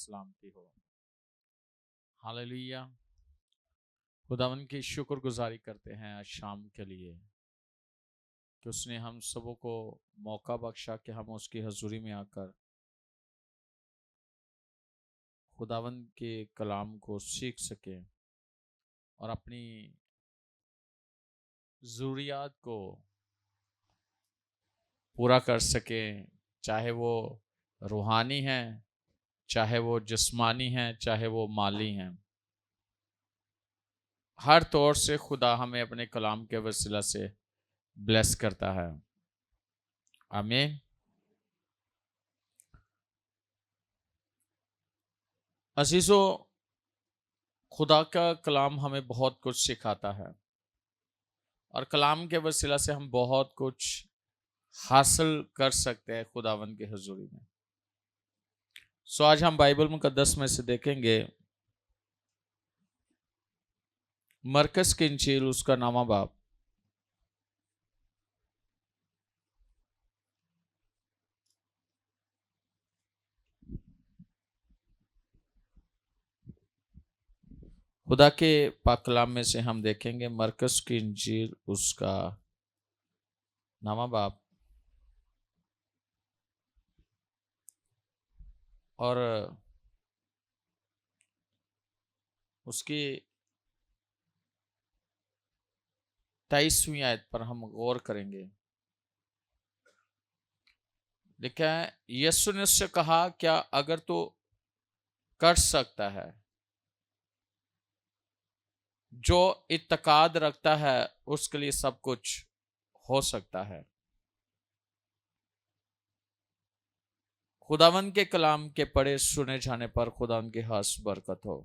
सलामती हो। हालेलुया। खुदावन की शुक्रगुजारी करते हैं आज शाम के लिए कि उसने हम सबों को मौका बख्शा कि हम उसकी हजूरी में आकर खुदावन के कलाम को सीख सकें और अपनी ज़रूरियात को पूरा कर सकें, चाहे वो रूहानी हैं, चाहे वो जिस्मानी हैं, चाहे वो माली हैं। हर तौर से खुदा हमें अपने कलाम के वसीला से ब्लेस करता है। आमीन। अजीजों, खुदा का कलाम हमें बहुत कुछ सिखाता है और कलाम के वसीला से हम बहुत कुछ हासिल कर सकते हैं खुदावन की हजूरी में। सो आज हम बाइबल मुकद्दस में से देखेंगे मरकस की इंजील, उसका नामा बाब खुदा के पाक कलाम में से हम देखेंगे मरकस की इंजील, उसका नामा बाब और उसकी 23वीं आयत पर हम गौर करेंगे। लिखा है, यीशु ने उससे कहा, क्या अगर तो कर सकता है, जो इत्तकाद रखता है उसके लिए सब कुछ हो सकता है। खुदावन के कलाम के पढ़े सुने जाने पर खुदावन की खास बरकत हो।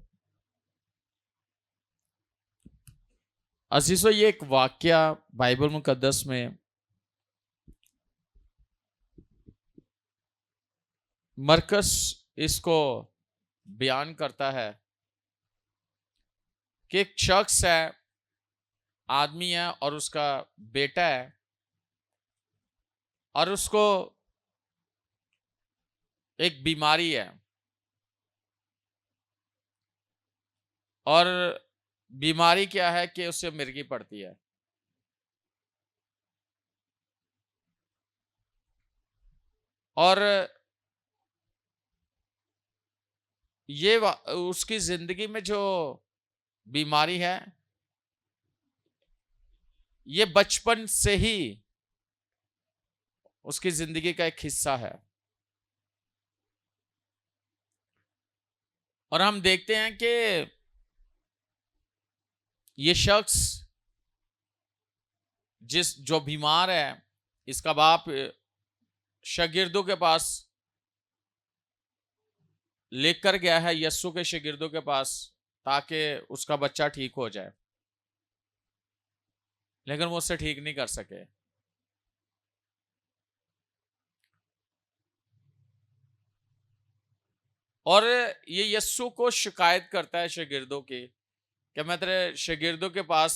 अजीजों, ये एक वाक्या बाइबल मुकद्दस में मरकस इसको बयान करता है कि एक शख्स है, आदमी है और उसका बेटा है और उसको एक बीमारी है और बीमारी क्या है कि उससे मिर्गी पड़ती है। और ये उसकी जिंदगी में जो बीमारी है, ये बचपन से ही उसकी जिंदगी का एक हिस्सा है। और हम देखते हैं कि ये शख्स जो बीमार है, इसका बाप शागिर्दों के पास लेकर गया है, यस्सु के शागिर्दों के पास, ताकि उसका बच्चा ठीक हो जाए, लेकिन वो उससे ठीक नहीं कर सके। और ये यस्सु को शिकायत करता है शागिर्दों की कि मैं तेरे शागिर्दों के पास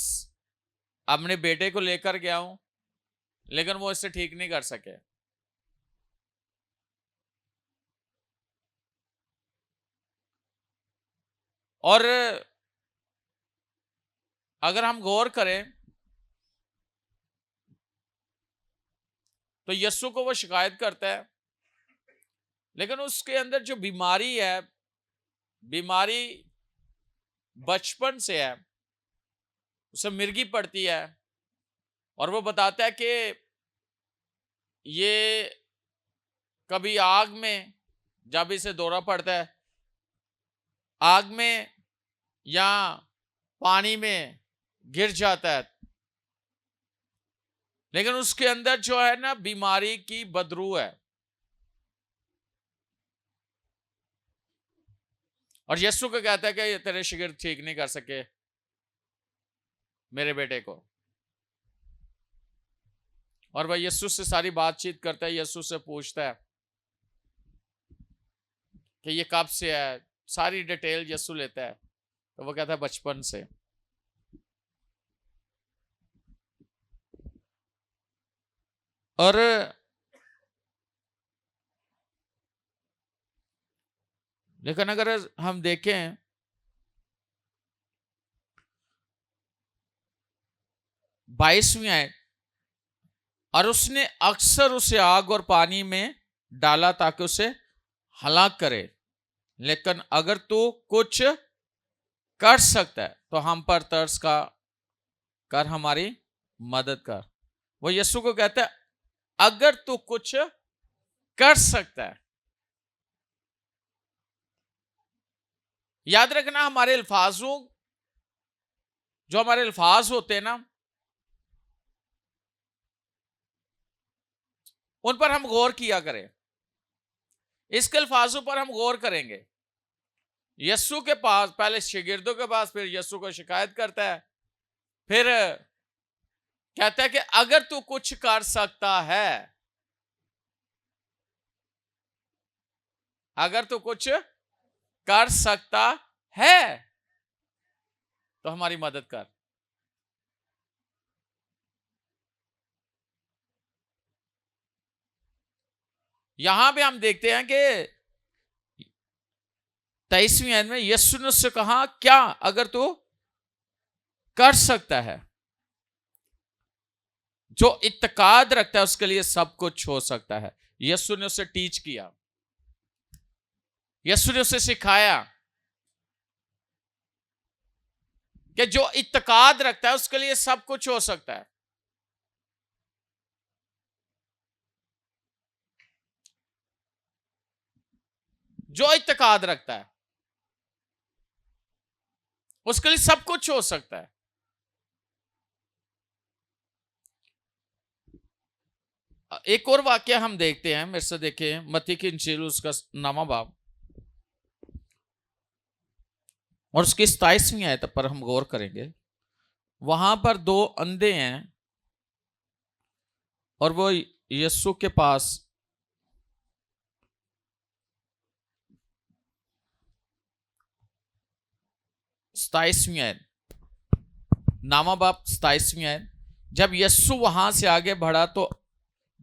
अपने बेटे को लेकर गया हूं, लेकिन वो इससे ठीक नहीं कर सके। और अगर हम गौर करें तो यस्सु को वो शिकायत करता है, लेकिन उसके अंदर जो बीमारी है, बीमारी बचपन से है, उसे मिर्गी पड़ती है। और वो बताता है कि ये कभी आग में, जब इसे दौरा पड़ता है, आग में या पानी में गिर जाता है, लेकिन उसके अंदर जो है ना, बीमारी की बदबू है। और यीशु को कहता है कि तेरे शागिर्द ठीक नहीं कर सके मेरे बेटे को। और वह यीशु से सारी बातचीत करता है, यीशु से पूछता है कि ये कब से है, सारी डिटेल यीशु लेता है। तो वो कहता है बचपन से। और लेकिन अगर हम देखें बाईसवीं आयत, और उसने अक्सर उसे आग और पानी में डाला ताकि उसे हलाक करे, लेकिन अगर तू कुछ कर सकता है तो हम पर तरस का कर, हमारी मदद कर। वो यीशु को कहता है अगर तू कुछ कर सकता है। याद रखना, हमारे अल्फाजों, जो हमारे अल्फाज होते हैं ना, उन पर हम गौर किया करें। इसके अल्फाजों पर हम गौर करेंगे। यीशु के पास, पहले शागिर्दों के पास, फिर यीशु को शिकायत करता है, फिर कहता है कि अगर तू कुछ कर सकता है, अगर तू कुछ कर सकता है तो हमारी मदद कर। यहां पे हम देखते हैं कि 23वीं आयत में यीशु ने उससे कहा क्या अगर तू कर सकता है। जो इत्तेकाद रखता है उसके लिए सब कुछ हो सकता है। यीशु ने उसे टीच किया, यीशु ने उसे सिखाया कि जो इत्तेकाद रखता है उसके लिए सब कुछ हो सकता है। जो इत्तेकाद रखता है उसके लिए सब कुछ हो सकता है। एक और वाक्य हम देखते हैं, मेरे से देखें, मत्ती की इंजील उसका 9वां बाब और उसकी 27वीं आयत पर हम गौर करेंगे। वहां पर दो अंधे हैं और वो यीशु के पास 27वीं आयत, 9वां बाब 27वीं आयत, जब यीशु वहां से आगे बढ़ा तो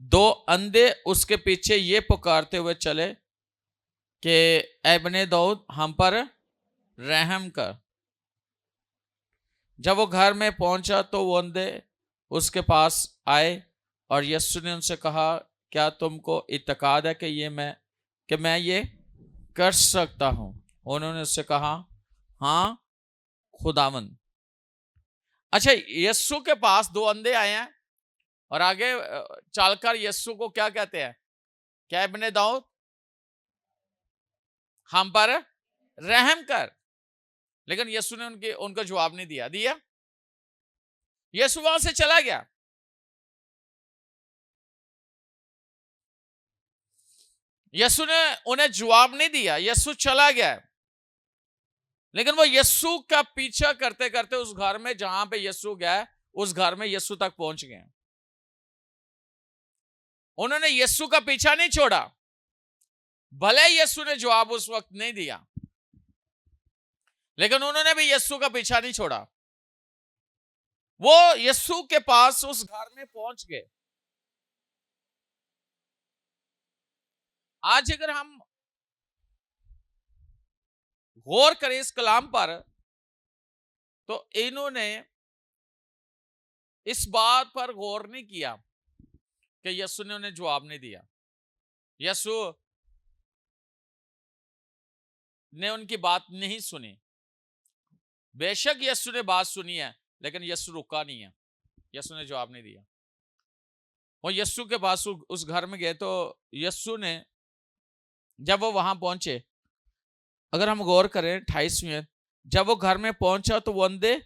दो अंधे उसके पीछे ये पुकारते हुए चले कि ऐ इब्ने दाऊद हम पर रहम कर। जब वो घर में पहुंचा तो वो अंधे उसके पास आए और यीशु ने उनसे कहा क्या तुमको इत्तेकाद है कि मैं ये कर सकता हूं। उन्होंने उससे कहा हाँ खुदावंद। अच्छा, यीशु के पास दो अंधे आए हैं और आगे चलकर यीशु को क्या कहते हैं, क्या इब्ने दाऊद हम पर रहम कर। लेकिन यीशु ने उनको जवाब नहीं दिया। यीशु वहां से चला गया। यीशु ने उन्हें जवाब नहीं दिया, यीशु चला गया। लेकिन वो यीशु का पीछा करते करते उस घर में जहां पे यीशु गया, उस घर में यीशु तक पहुंच गए। उन्होंने यीशु का पीछा नहीं छोड़ा, भले यीशु ने जवाब उस वक्त नहीं दिया, लेकिन उन्होंने भी यीशु का पीछा नहीं छोड़ा। वो यीशु के पास उस घर में पहुंच गए। आज अगर हम गौर करें इस कलाम पर, तो इन्होंने इस बात पर गौर नहीं किया कि यीशु ने उन्हें जवाब नहीं दिया। यीशु ने उनकी बात नहीं सुनी। बेशक यीशु ने बात सुनी है, लेकिन यीशु रुका नहीं है, यीशु ने जवाब नहीं दिया। वो यीशु के पास उस घर में गए तो यीशु ने, जब वो वहां पहुंचे, अगर हम गौर करें 28वें, जब वो घर में पहुंचा तो वो अंधे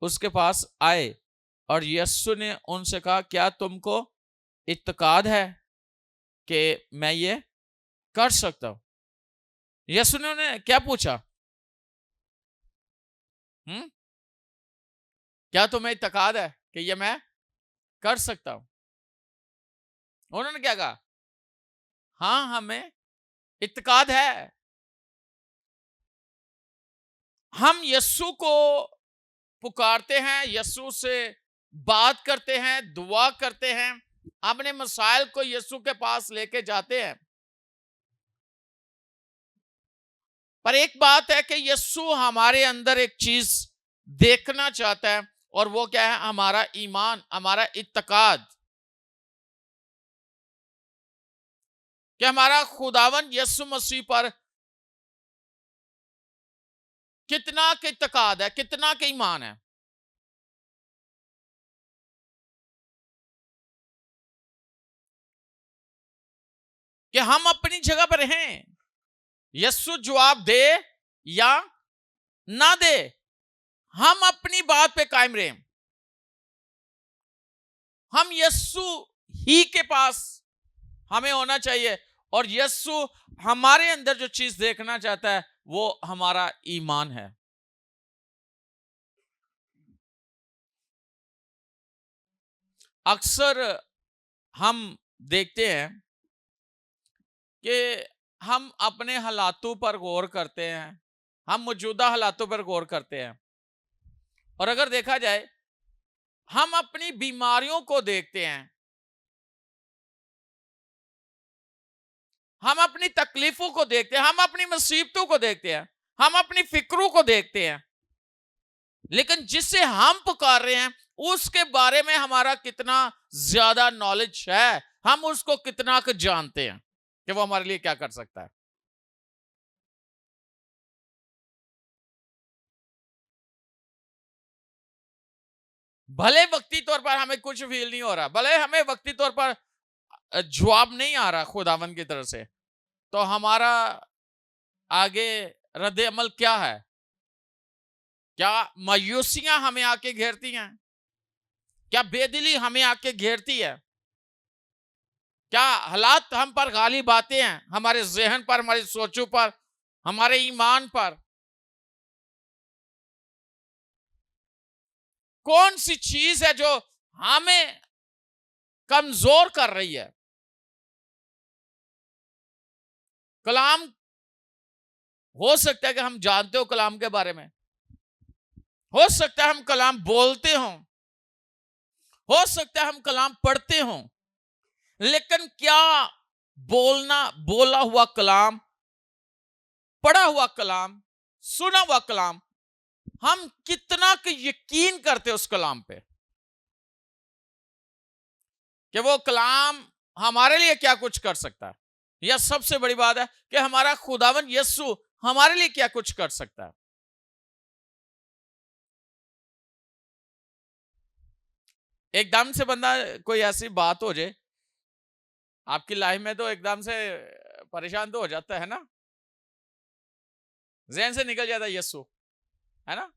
उसके पास आए और यीशु ने उनसे कहा क्या तुमको इत्तेकाद है कि मैं ये कर सकता हूं। यीशु ने उन्हें क्या पूछा, क्या तुम्हें इत्तेकाद है कि ये मैं कर सकता हूं। उन्होंने क्या कहा, हाँ हमें इत्तेकाद है। हम यीशु को पुकारते हैं, यीशु से बात करते हैं, दुआ करते हैं, अपने मसाइल को यीशु के पास लेके जाते हैं। पर एक बात है कि यीशु हमारे अंदर एक चीज देखना चाहता है, और वो क्या है? हमारा ईमान, हमारा इत्तेकाद, कि हमारा खुदावन यीशु मसीह पर कितना के इत्तेकाद है, कितना के ईमान है। कि हम अपनी जगह पर हैं, यीशु जवाब दे या ना दे, हम अपनी बात पे कायम रहें। हम यीशु ही के पास हमें होना चाहिए, और यीशु हमारे अंदर जो चीज देखना चाहता है वो हमारा ईमान है। अक्सर हम देखते हैं कि हम अपने हालातों पर गौर करते हैं, हम मौजूदा हालातों पर गौर करते हैं, और अगर देखा जाए हम अपनी बीमारियों को देखते हैं, हम अपनी तकलीफों को देखते हैं, हम अपनी मुसीबतों को देखते हैं, हम अपनी फिक्रों को देखते हैं, लेकिन जिससे हम पुकार रहे हैं उसके बारे में हमारा कितना ज्यादा नॉलेज है, हम उसको कितना जानते हैं कि वो हमारे लिए क्या कर सकता है। भले वक्ती तौर पर हमें कुछ फील नहीं हो रहा, भले हमें वक्ती तौर पर जवाब नहीं आ रहा खुदावन की तरफ से, तो हमारा आगे रद्द अमल क्या है? क्या मायूसियां हमें आके घेरती हैं? क्या बेदिली हमें आके घेरती है? क्या हालात हम पर गालिब आते हैं, हमारे जहन पर, हमारी सोचों पर, हमारे ईमान पर? कौन सी चीज है जो हमें कमजोर कर रही है? कलाम, हो सकता है कि हम जानते हो कलाम के बारे में, हो सकता है हम कलाम बोलते हो सकता है हम कलाम पढ़ते हो, लेकिन क्या बोला हुआ कलाम, पढ़ा हुआ कलाम, सुना हुआ कलाम, हम कितना यकीन करते हैं उस कलाम पे कि वो कलाम हमारे लिए क्या कुछ कर सकता है? यह सबसे बड़ी बात है कि हमारा खुदावन यीशु हमारे लिए क्या कुछ कर सकता है। एकदम से बंदा, कोई ऐसी बात हो जाए आपकी लाइफ में, तो एकदम से परेशान तो हो जाता है ना, जहन से निकल जाता है यीशु, है ना?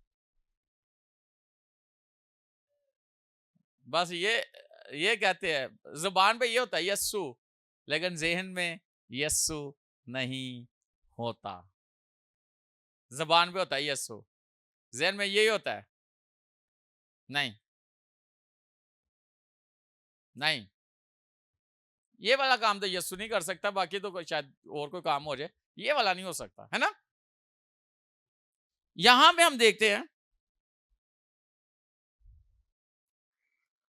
बस ये कहते हैं, जुबान पे ये होता है यस्सु, लेकिन जहन में यस्सु नहीं होता। जुबान पे होता है यस्सु, जहन में यही होता है नहीं, नहीं, ये वाला काम तो यस्सु नहीं कर सकता, बाकी तो कोई शायद और कोई काम हो जाए, ये वाला नहीं हो सकता, है ना? यहां पे हम देखते हैं,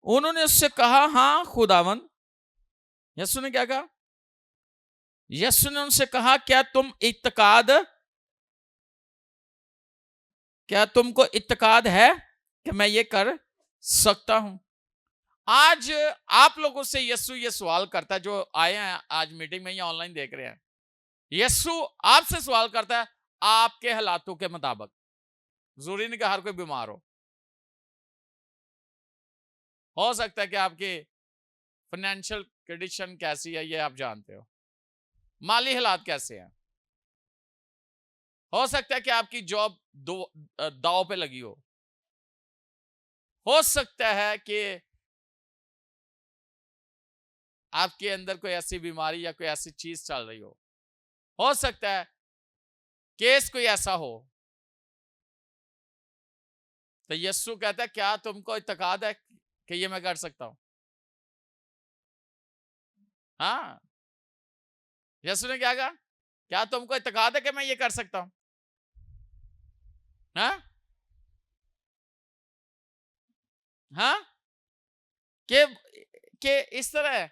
उन्होंने उससे कहा, हाँ खुदावन। यस्सु ने क्या कहा? यस्सु ने उनसे कहा, क्या तुमको इत्तेकाद है कि मैं ये कर सकता हूं? आज आप लोगों से यस्सु ये सवाल करता है, जो आए हैं आज मीटिंग में या ऑनलाइन देख रहे हैं। यस्सु आपसे सवाल करता है आपके हालातों के मुताबिक। जरूरी नहीं कि हर कोई बीमार हो सकता है कि आपकी फाइनेंशियल कंडीशन कैसी है ये आप जानते हो, माली हालात कैसे हैं, हो सकता है कि आपकी जॉब दाव पे लगी हो सकता है कि आपके अंदर कोई ऐसी बीमारी या कोई ऐसी चीज चल रही हो सकता है केस कोई ऐसा हो। तो यस्सु कहता है, क्या तुमको इत्तेकाद है कि ये मैं कर सकता हूं? हाँ, यस्सु ने क्या कहा? क्या तुमको इत्तेकाद है कि मैं ये कर सकता हूं? हाँ, हाँ, के इस तरह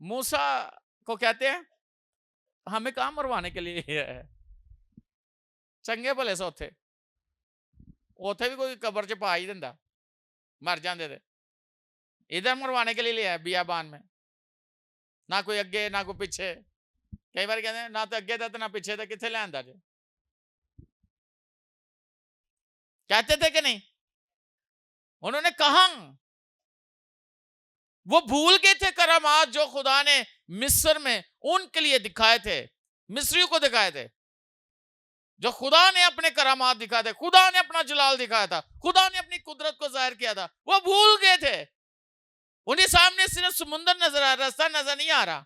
मूसा को कहते हैं हमें काम मरवाने के लिए है, चंगे भले से उत्थे उत्थे भी कोई कब्र च पा ही दिंदा, मर जाते थे। इधर मरवाने के लिए लिया बियाबान में, ना कोई अगे ना कोई पिछे। कई बार कहते हैं ना तो अगे था तो ना पीछे था, कितने लिया जे? कहते थे कि नहीं? उन्होंने कहा वो भूल गए थे करामात जो खुदा ने मिस्र में उनके लिए दिखाए थे, मिस्रियों को दिखाए थे। जो खुदा ने अपने करामात दिखाए थे, खुदा ने अपना जलाल दिखाया था, खुदा ने अपनी कुदरत को जाहिर किया था, वो भूल गए थे। उन्हें सामने सिर्फ समुद्र नजर आ रहा, रास्ता नजर नहीं आ रहा,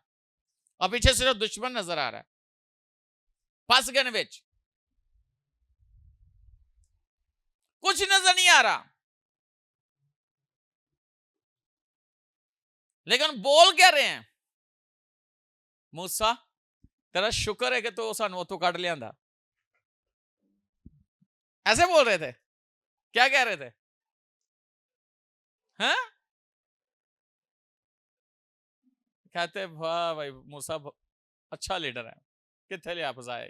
और पीछे सिर्फ दुश्मन नजर आ रहा है। फंस गए विच, कुछ नजर नहीं आ रहा। लेकिन बोल क्या रहे हैं? मूसा तेरा शुक्र है कि तू सानू उतों कढ़ लिया। ऐसे बोल रहे थे? क्या कह रहे थे? हैं? कहते वाह भाई मूसा अच्छा लीडर है, कितने लिया फसाए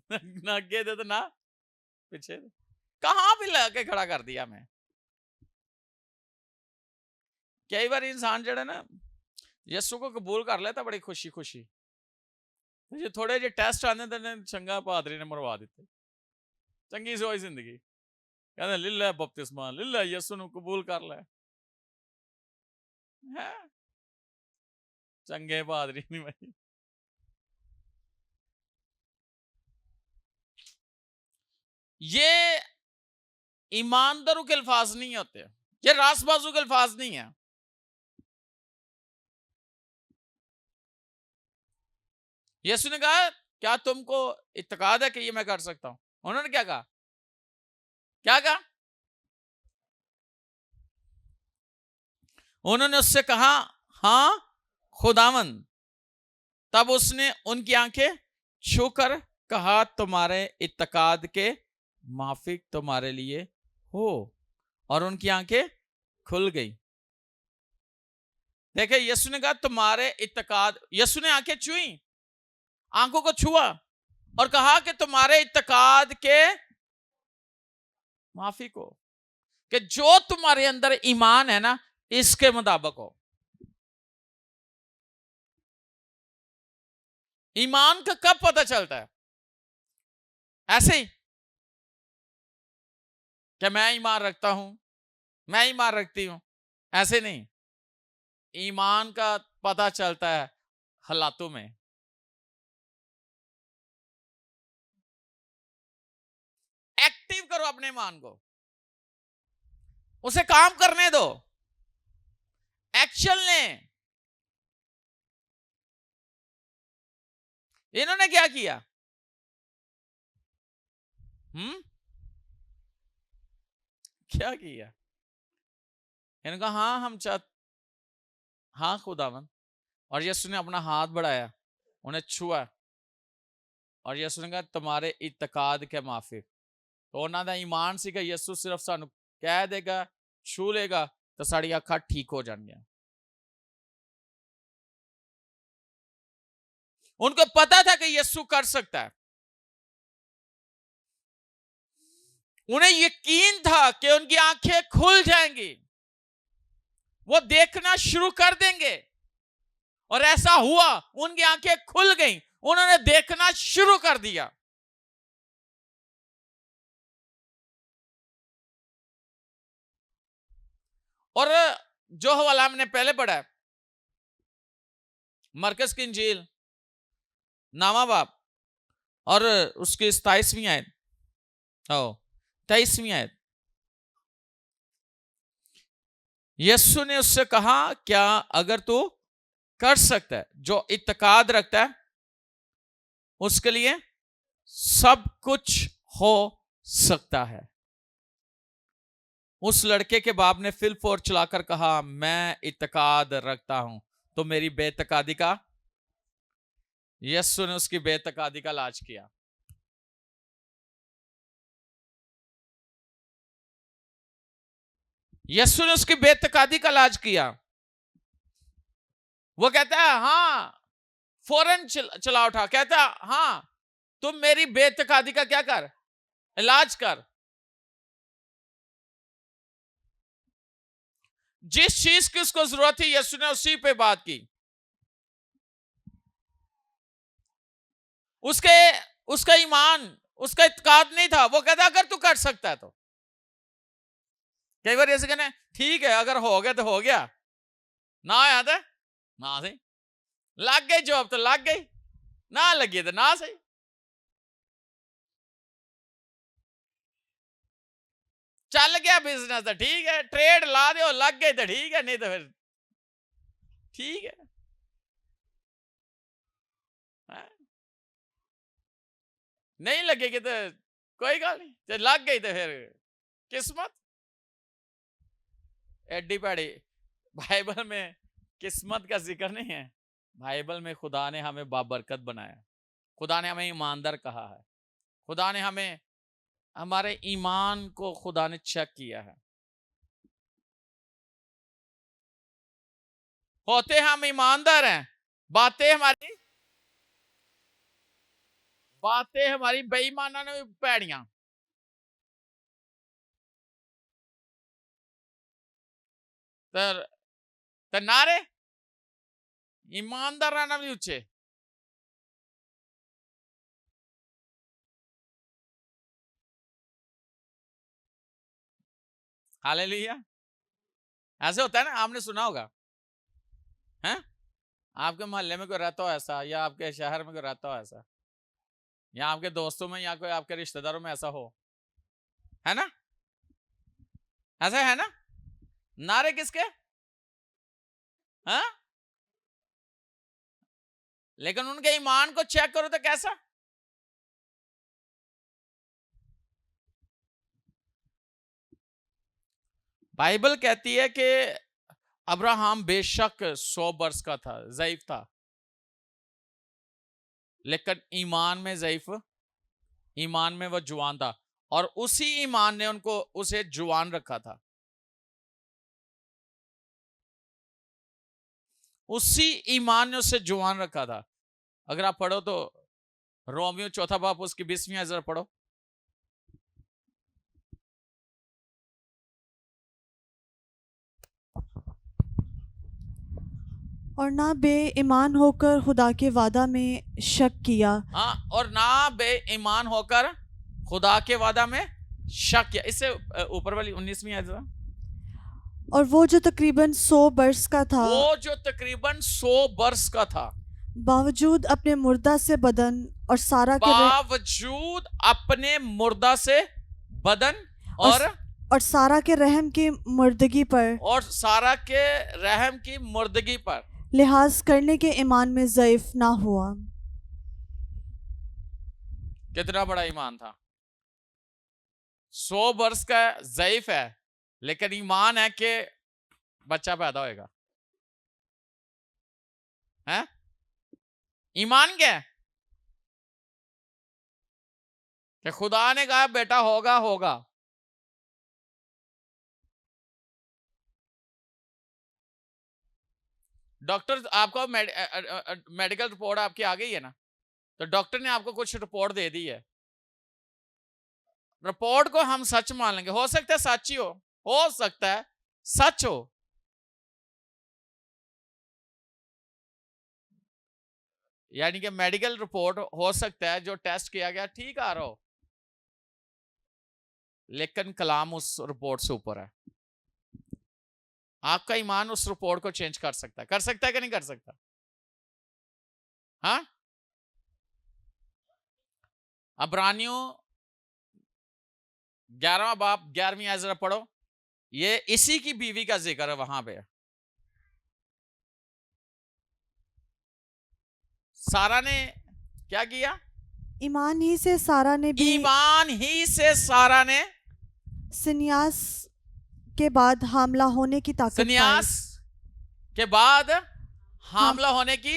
ना आगे दे तो ना पीछे, कहां भी लगा खड़ा कर दिया मैं। कई बार इंसान जड़ा ना यीशु को कबूल कर लेता बड़ी खुशी खुशी, जो थोड़े जे टेस्ट आने तो चंगा पादरी ने मरवा दिते, चंगी सोई जिंदगी, कहते ले लै बपतिस्मा, ले लै यीशु नु कबूल कर ले। चंगे पादरी नहीं भाई। ये ईमानदारों के अल्फाज नहीं होते, ये रासबाजों के अल्फाज नहीं है। यीशु ने कहा क्या तुमको इत्तेकाद है कि ये मैं कर सकता हूं? उन्होंने क्या कहा? क्या कहा? उन्होंने उससे कहा हां खुदावंद। तब उसने उनकी आंखें छूकर कहा तुम्हारे इत्तेकाद के माफिक तुम्हारे लिए हो, और उनकी आंखें खुल गई। देखे यीशु ने कहा तुम्हारे इत्तेकाद, यीशु ने आंखें छुई, आंखों को छुआ और कहा कि तुम्हारे इत्तेकाद के माफी को, कि जो तुम्हारे अंदर ईमान है ना इसके मुताबिक हो। ईमान का कब पता चलता है? ऐसे ही कि मैं ईमान रखता हूं, मैं ईमान रखती हूं, ऐसे नहीं। ईमान का पता चलता है हालातों में। एक्टिव करो अपने ईमान को, उसे काम करने दो, एक्शन लें। इन्होंने क्या किया? क्या किया? इन्होंने कहा हाँ हम हाँ खुदावन, और यीशु ने अपना हाथ बढ़ाया, उन्हें छुआ, और यीशु ने कहा तुम्हारे इत्तेकाद के माफिक। तो उन्होंने ईमान सी कि यीशु सिर्फ सानू कह देगा, छू लेगा तो साड़ी अखा ठीक हो जाएंगी। उनको पता था कि यीशु कर सकता है, उन्हें यकीन था कि उनकी आंखें खुल जाएंगी, वो देखना शुरू कर देंगे, और ऐसा हुआ, उनकी आंखें खुल गईं, उन्होंने देखना शुरू कर दिया। और जो हवाला हमने पहले पढ़ा है, मरकस की इंजील नामा बाप और उसकी 27वीं आयत, 23वीं आयत, यीशु ने उससे कहा क्या अगर तू कर सकता है, जो इत्तेकाद रखता है उसके लिए सब कुछ हो सकता है। उस लड़के के बाप ने फिल फोर चलाकर कहा मैं इत्तेकाद रखता हूं, तो मेरी बेतकादी का, यीशु ने उसकी बेतकादी का इलाज किया। यीशु ने उसकी बेतकादी का इलाज किया। वो कहता है हाँ फौरन चला उठा, कहता हाँ तुम मेरी बेतकादी का क्या कर, इलाज कर। जिस चीज की उसको जरूरत थी यीशु ने उसी पे बात की। उसका ईमान, उसका इत्काद नहीं था। वो कहता अगर तू कर सकता है तो। कई बार ऐसे कहने ठीक है अगर हो गया तो हो गया, ना आया था ना सही, लग गई जॉब तो लग गई, ना लगी तो ना सही। चल गया बिजनेस तो ठीक है, ट्रेड ला दो लग गई तो ठीक है, नहीं तो फिर ठीक है। नहीं लगेगी तो कोई गल नहीं, जब लग गई तो फिर किस्मत। एडी पैड़ी। बाइबल में किस्मत का जिक्र नहीं है, बाइबल में खुदा ने हमें बाबरकत बनाया, खुदा ने हमें ईमानदार कहा है, खुदा ने हमें, हमारे ईमान को खुदा ने चेक किया है। होते हम ईमानदार हैं, बातें हमारी बेईमाना ने पैड़ियां। तो नारे ईमानदार रहना भी उच्चे। हालेलुया। ऐसे होता है ना, आपने सुना होगा हैं, आपके मोहल्ले में कोई रहता हो ऐसा, या आपके शहर में कोई रहता हो ऐसा, या आपके दोस्तों में या कोई आपके रिश्तेदारों में ऐसा हो, है ना, ऐसा है ना। नारे किसके हैं, लेकिन उनके ईमान को चेक करो तो कैसा। बाइबल कहती है कि अब्राहम बेशक 100 वर्ष का था, ज़ईफ था, लेकिन ईमान में ज़ईफ, ईमान में वह जुआन था, और उसी ईमान ने उसे जुआन रखा था। उसी ईमान ने उसे जुआन रखा था। अगर आप पढ़ो तो रोमियो 4 बाब उसकी 20वीं आयत पढ़ो। और ना बेईमान होकर खुदा के वादा में शक किया। हाँ, और ना बेईमान होकर खुदा के वादा में शक किया। इससे ऊपर वाली 19वीं आयत। और वो जो तकरीबन 100 वर्ष का था, वो जो तकरीबन 100 वर्ष का था, बावजूद अपने मुर्दा से बदन और सारा के बावजूद अपने मुर्दा से बदन और सारा के रहम की मुर्दगी पर, और सारा के रहम की मुर्दगी पर लिहाज करने के ईमान में ज़ईफ ना हुआ। कितना बड़ा ईमान था। 100 वर्ष का ज़ईफ है, लेकिन ईमान है कि बच्चा पैदा होएगा। हैं? ईमान क्या है कि खुदा ने कहा बेटा होगा होगा। डॉक्टर आपको मेडिकल रिपोर्ट आपकी आ गई है ना, तो डॉक्टर ने आपको कुछ रिपोर्ट दे दी है, रिपोर्ट को हम सच मान लेंगे। हो सकता है सच ही हो सकता है सच हो, यानी कि मेडिकल रिपोर्ट हो सकता है जो टेस्ट किया गया ठीक आ रहा हो, लेकिन कलाम उस रिपोर्ट से ऊपर है। आपका ईमान उस रिपोर्ट को चेंज कर सकता है कि नहीं कर सकता। हाँ, अब्रानियों 11वां बाब 11वीं आयत जरा पढ़ो। ये इसी की बीवी का जिक्र है वहां पे। सारा ने क्या किया? ईमान ही से सारा ने संन्यास के बाद हामला होने की ताकत संन्यास के बाद हामला होने की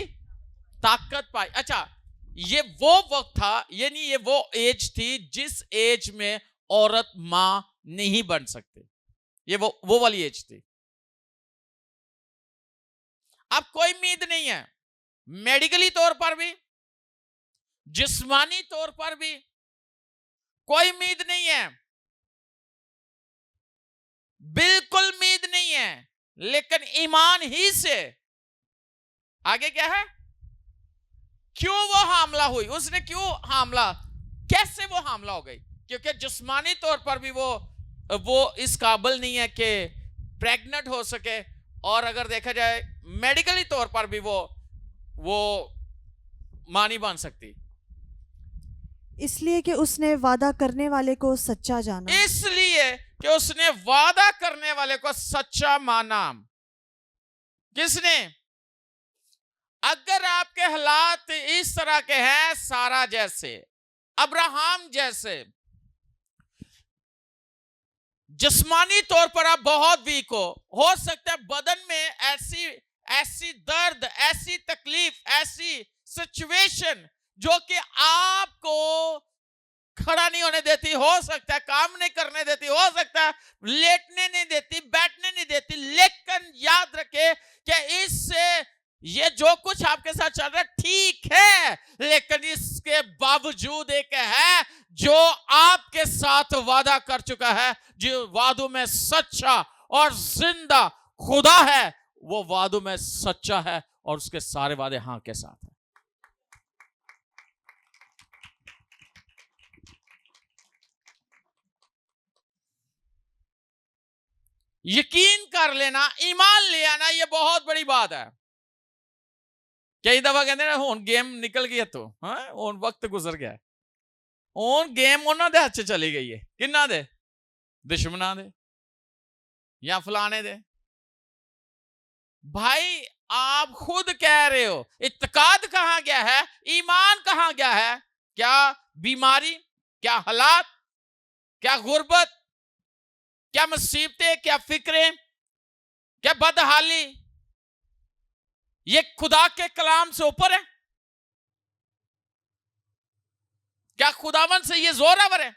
ताकत पाई। अच्छा, ये वो वक्त था, यानी ये वो एज थी जिस एज में औरत मां नहीं बन सकती। ये वो वाली एज थी। अब कोई उम्मीद नहीं है, मेडिकली तौर पर भी, जिस्मानी तौर पर भी कोई उम्मीद नहीं है, बिल्कुल उम्मीद नहीं है। लेकिन ईमान ही से आगे क्या है? क्यों वो हामला हुई? उसने क्यों हामला, कैसे वो हामला हो गई? क्योंकि जिस्मानी तौर पर भी वो इस काबिल नहीं है कि प्रेग्नेंट हो सके, और अगर देखा जाए मेडिकली तौर पर भी वो मां नहीं बन सकती। इसलिए कि उसने वादा करने वाले को सच्चा जाना। इसलिए कि उसने वादा करने वाले को सच्चा माना। किसने? अगर आपके हालात इस तरह के हैं, सारा जैसे, अब्राहम जैसे, जिस्मानी तौर पर आप बहुत वीक हो सकता है बदन में ऐसी दर्द, ऐसी तकलीफ, ऐसी सिचुएशन जो कि आपको खड़ा नहीं होने देती, हो सकता है काम नहीं करने देती, हो सकता है लेटने नहीं देती, बैठने नहीं देती। लेकिन याद रखे कि इससे ये जो कुछ आपके साथ चल रहा है ठीक है, लेकिन इसके बावजूद एक है जो आपके साथ वादा कर चुका है, जो वादों में सच्चा और जिंदा खुदा है, वो वादों में सच्चा है और उसके सारे वादे हां के साथ है। यकीन कर लेना, ईमान ले आना, ये बहुत बड़ी बात है। कई दफा कहते हैं हुन गेम निकल गई है, तो हुन वक्त गुजर गया है, हुन गेम उन्होंने दे हाथ च चली गई है। किन्ना दे? दुश्मना दे या फलाने दे। भाई आप खुद कह रहे हो, इत्तेकाद कहां गया है? ईमान कहां गया है? क्या बीमारी, क्या हालात, क्या गुर्बत, क्या मुसीबतें, क्या फिक्रें, क्या बदहाली, ये खुदा के कलाम से ऊपर है? क्या खुदावन से ये जोरावर है?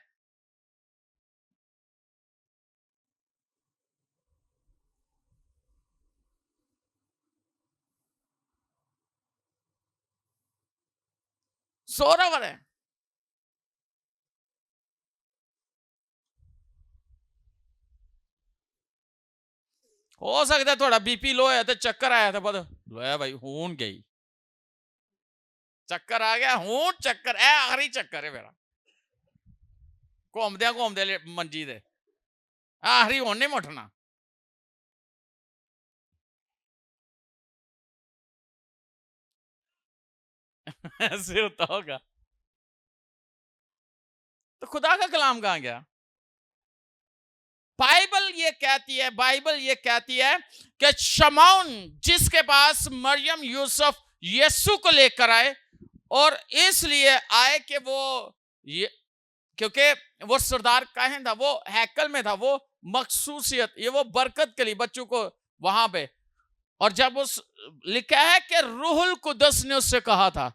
जोरावर है। हो सकता है थोड़ा बीपी लो है तो चक्कर आया था, पता लोया भाई हून गई, चक्कर आ गया, हूं चक्कर है, आखिरी चक्कर है मेरा, घूमदे मंजी दे आखिरी हूं नहीं मुठना। ऐसे होता होगा। तो खुदा का कलाम कहां गया? बाइबल ये कहती है कि शमौन जिसके पास मरियम यूसुफ यीशु को लेकर आए, और इसलिए आए कि क्योंकि वो सरदार काहिन था, वो हैकल में था, वो मखसूसियत, ये वो बरकत के लिए बच्चों को वहां पे। और जब उस लिखा है कि रूहुल कुदस ने उससे कहा था,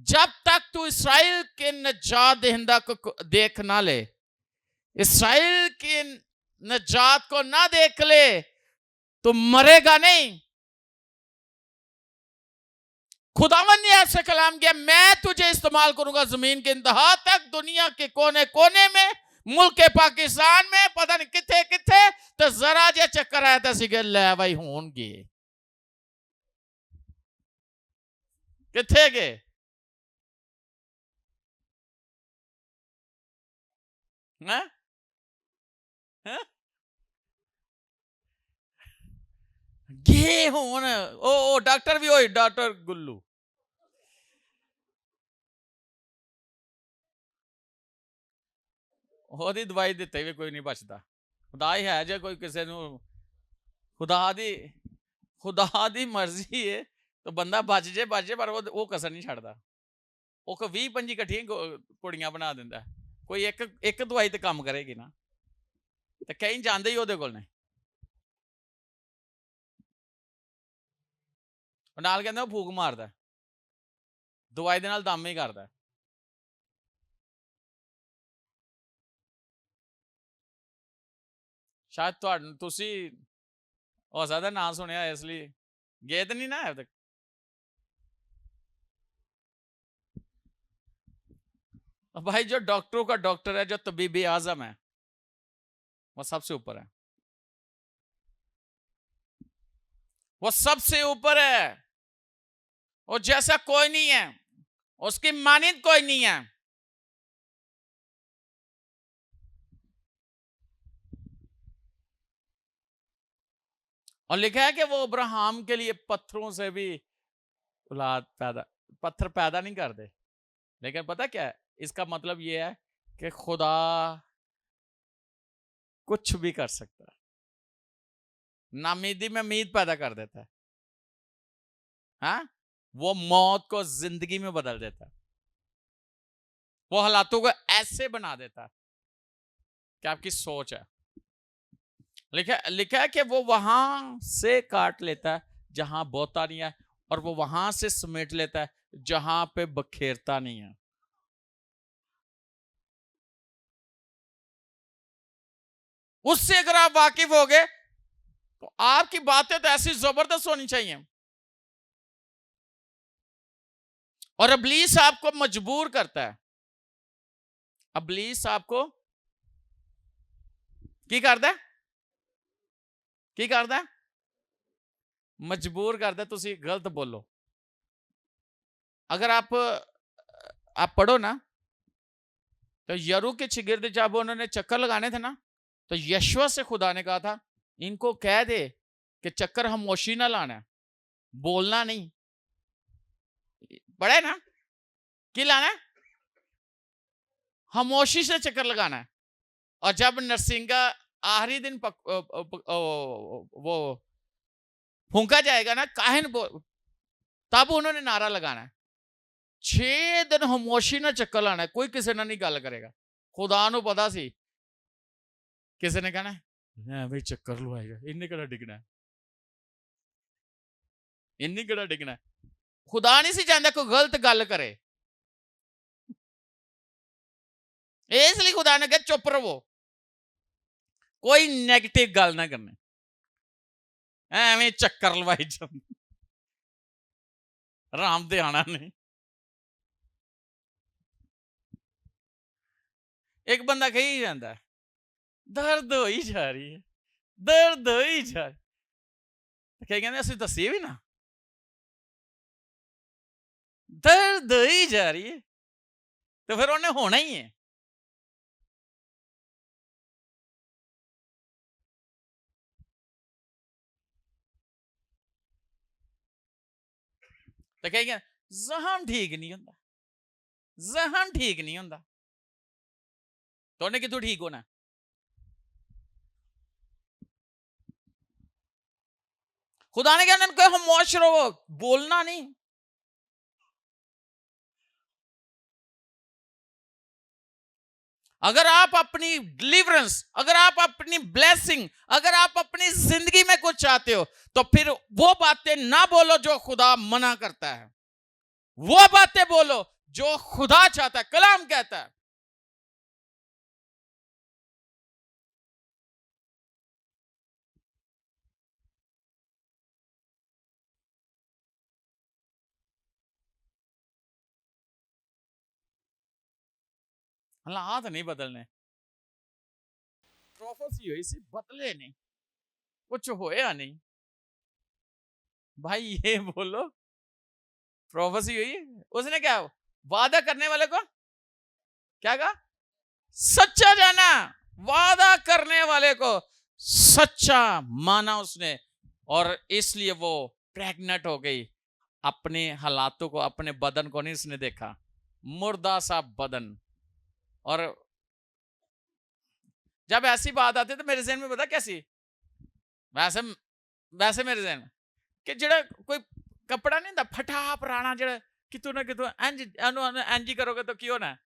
जब तक तू इस्राएल के नजात दहिंदा को देख ना ले, इस्राएल के नजात को ना देख ले, तो मरेगा नहीं। खुदावन ने ऐसे कलाम किया, मैं तुझे इस्तेमाल करूंगा जमीन के इंतहा तक, दुनिया के कोने कोने में, मुल्क पाकिस्तान में, पता नहीं किथे किथे। तो जरा जे चक्कर आया था सिगे ले भाई होंगे किथे गए? गे होन ओ डॉक्टर भी होई, डॉक्टर गुल्लू। ਉਹਦੀ ਦਵਾਈ ਦਿੱਤੇ ਵੀ ਕੋਈ ਨਹੀਂ ਬਚਦਾ। ਖੁਦਾ ਹੀ ਹੈ, ਜੇ ਕੋਈ ਕਿਸੇ ਨੂੰ ਖੁਦਾ ਦੀ ਮਰਜ਼ੀ ਹੈ ਤਾਂ ਬੰਦਾ ਬਚ ਜੇ, ਪਰ ਉਹ ਕਸਰ ਨਹੀਂ ਛੱਡਦਾ। ਉਹ ਕੋ 20-25 ਇਕੱਠੀਆਂ ਕੁੜੀਆਂ ਬਣਾ ਦਿੰਦਾ। ਕੋਈ ਇੱਕ ਦਵਾਈ ਤੇ ਕੰਮ ਕਰੇਗੀ ਨਾ, ਤੇ ਕਈ ਜਾਂਦੇ ਹੀ ਉਹਦੇ ਕੋਲ ਨੇ। ਨਾਲ ਕਹਿੰਦਾ ਉਹ ਫੂਕ ਮਾਰਦਾ, ਦਵਾਈ ਦੇ ਨਾਲ ਦਮ ਹੀ ਕਰਦਾ। शायद तुसी हो सकता ना सुनिया, इसलिए गए तो नहीं ना है तक। और भाई जो डॉक्टरों का डॉक्टर है, जो तबीबी आजम है, वो सबसे ऊपर है, वो सबसे ऊपर है, वो जैसा कोई नहीं है, उसकी मानिंद कोई नहीं है। और लिखा है कि वो अब्राहम के लिए पत्थरों से भी औलाद पैदा, पत्थर पैदा नहीं कर दे। लेकिन पता क्या है, इसका मतलब ये है कि खुदा कुछ भी कर सकता है, नामीदी में उम्मीद पैदा कर देता है। हाँ, वो मौत को जिंदगी में बदल देता है, वो हालातों को ऐसे बना देता है कि आपकी सोच है। लिखा है कि वो वहां से काट लेता है जहां बोता नहीं है, और वो वहां से समेट लेता है जहां पे बखेरता नहीं है। उससे अगर आप वाकिफ हो गए तो आपकी बातें तो ऐसी जबरदस्त होनी चाहिए। और इब्लीस आपको मजबूर करता है, इब्लीस आपको की करता है, की करता है, मजबूर करता है तुसी गलत बोलो। अगर आप पढ़ो ना, तो यरू के शिगिर्द जब उन्होंने चक्कर लगाने थे ना, तो यशवा से खुदा ने कहा था इनको कह दे कि चक्कर खामोशी ना लाना है, बोलना नहीं। पढ़े ना, कि लाना है, खामोशी से चक्कर लगाना है। और जब नरसिंगा आखिरी दिन वो फूंका जाएगा ना, काहिन तब उन्होंने नारा लगाना है, 6 दिन खामोशी ना चक्कर लाना है, कोई किसी ने नहीं गल करेगा। खुदा नूं पता सी किसी ने कहना है भाई चक्कर लवाएगा, इन्हें केड़ा डिगना है, इन्हें केड़ा डिगना है। खुदा नहीं सी चाहता कोई गलत गल करे, इसलिए खुदा ने कहा चुप रहो, कोई नेगेटिव गल ना करनी, एवें चक्कर लवाई जाओ, राम दे आना नहीं। एक बंदा कही जाता है दर्द हो ही जा रही है, दर्द हो ही जा रही, कहीं कहते असं दसी भी ना, दर्द हो ही जा रही है, तो फिर उन्हें होना ही है। तो कहीं जहम ठीक नहीं होता, जहम ठीक नहीं होता, तो उन्हें कितों ठीक होना। खुदा ने कहना कोई खामोश रहो, बोलना नहीं। अगर आप अपनी डिलीवरेंस, अगर आप अपनी ब्लेसिंग, अगर आप अपनी जिंदगी में कुछ चाहते हो, तो फिर वो बातें ना बोलो जो खुदा मना करता है, वो बातें बोलो जो खुदा चाहता है, कलाम कहता है। हालात नहीं बदलने, प्रोफेसी हुई सी बदले नहीं, कुछ होया नहीं। भाई ये बोलो प्रोफेसी हुई, उसने क्या वादा करने वाले को क्या कहा, सच्चा जाना, वादा करने वाले को सच्चा माना उसने, और इसलिए वो प्रेग्नेंट हो गई। अपने हालातों को, अपने बदन को नहीं उसने देखा, मुर्दा सा बदन। और जब ऐसी बात आती है तो मेरे जहन में पता कैसी, वैसे वैसे मेरे जहन में कि जेड़ा कोई कपड़ा नहीं होता फटा पुराना, जेड़ा कितों ना कितों इंज ही करोगे तो की होना है।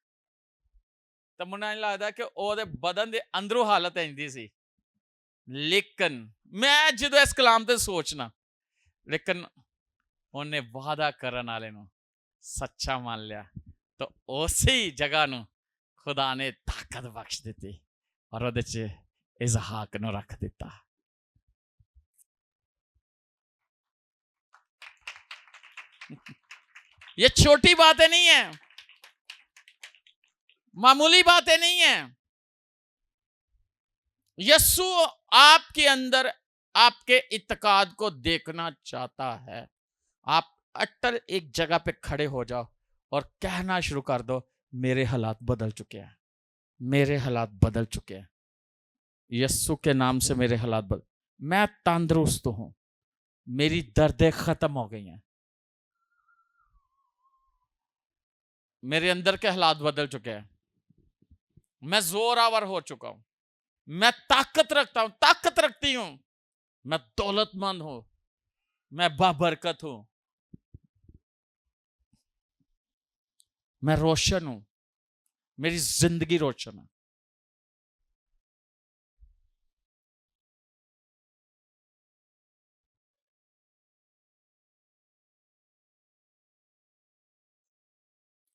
तो मुझे लगता कि ओदे बदन दे अंदरों हालत इंजी सी। लेकिन मैं जो इस कलाम ते सोचना, लेकिन उन्हें वादा करन वाले नूं सच्चा मान लिया, तो उसी जगह नूं खुदा ने ताकत बख्श दी और उहदे च इसहाक नूं रख दिता। ये छोटी बातें नहीं है, मामूली बातें नहीं है। यीशु आपके अंदर आपके इत्तेकाद को देखना चाहता है। आप अटल एक जगह पे खड़े हो जाओ और कहना शुरू कर दो, मेरे हालात बदल चुके हैं, मेरे हालात बदल चुके हैं, यीशु के नाम से मेरे हालात बदल, मैं तंदुरुस्त हूं, मेरी दर्दें खत्म हो गई हैं, मेरे अंदर के हालात बदल चुके हैं, मैं जोरावर हो चुका हूं, मैं ताकत रखता हूं, ताकत रखती हूं, मैं दौलतमंद हूं, मैं बाबरकत हूं, मैं रोशन हूं, मेरी जिंदगी रोशन है।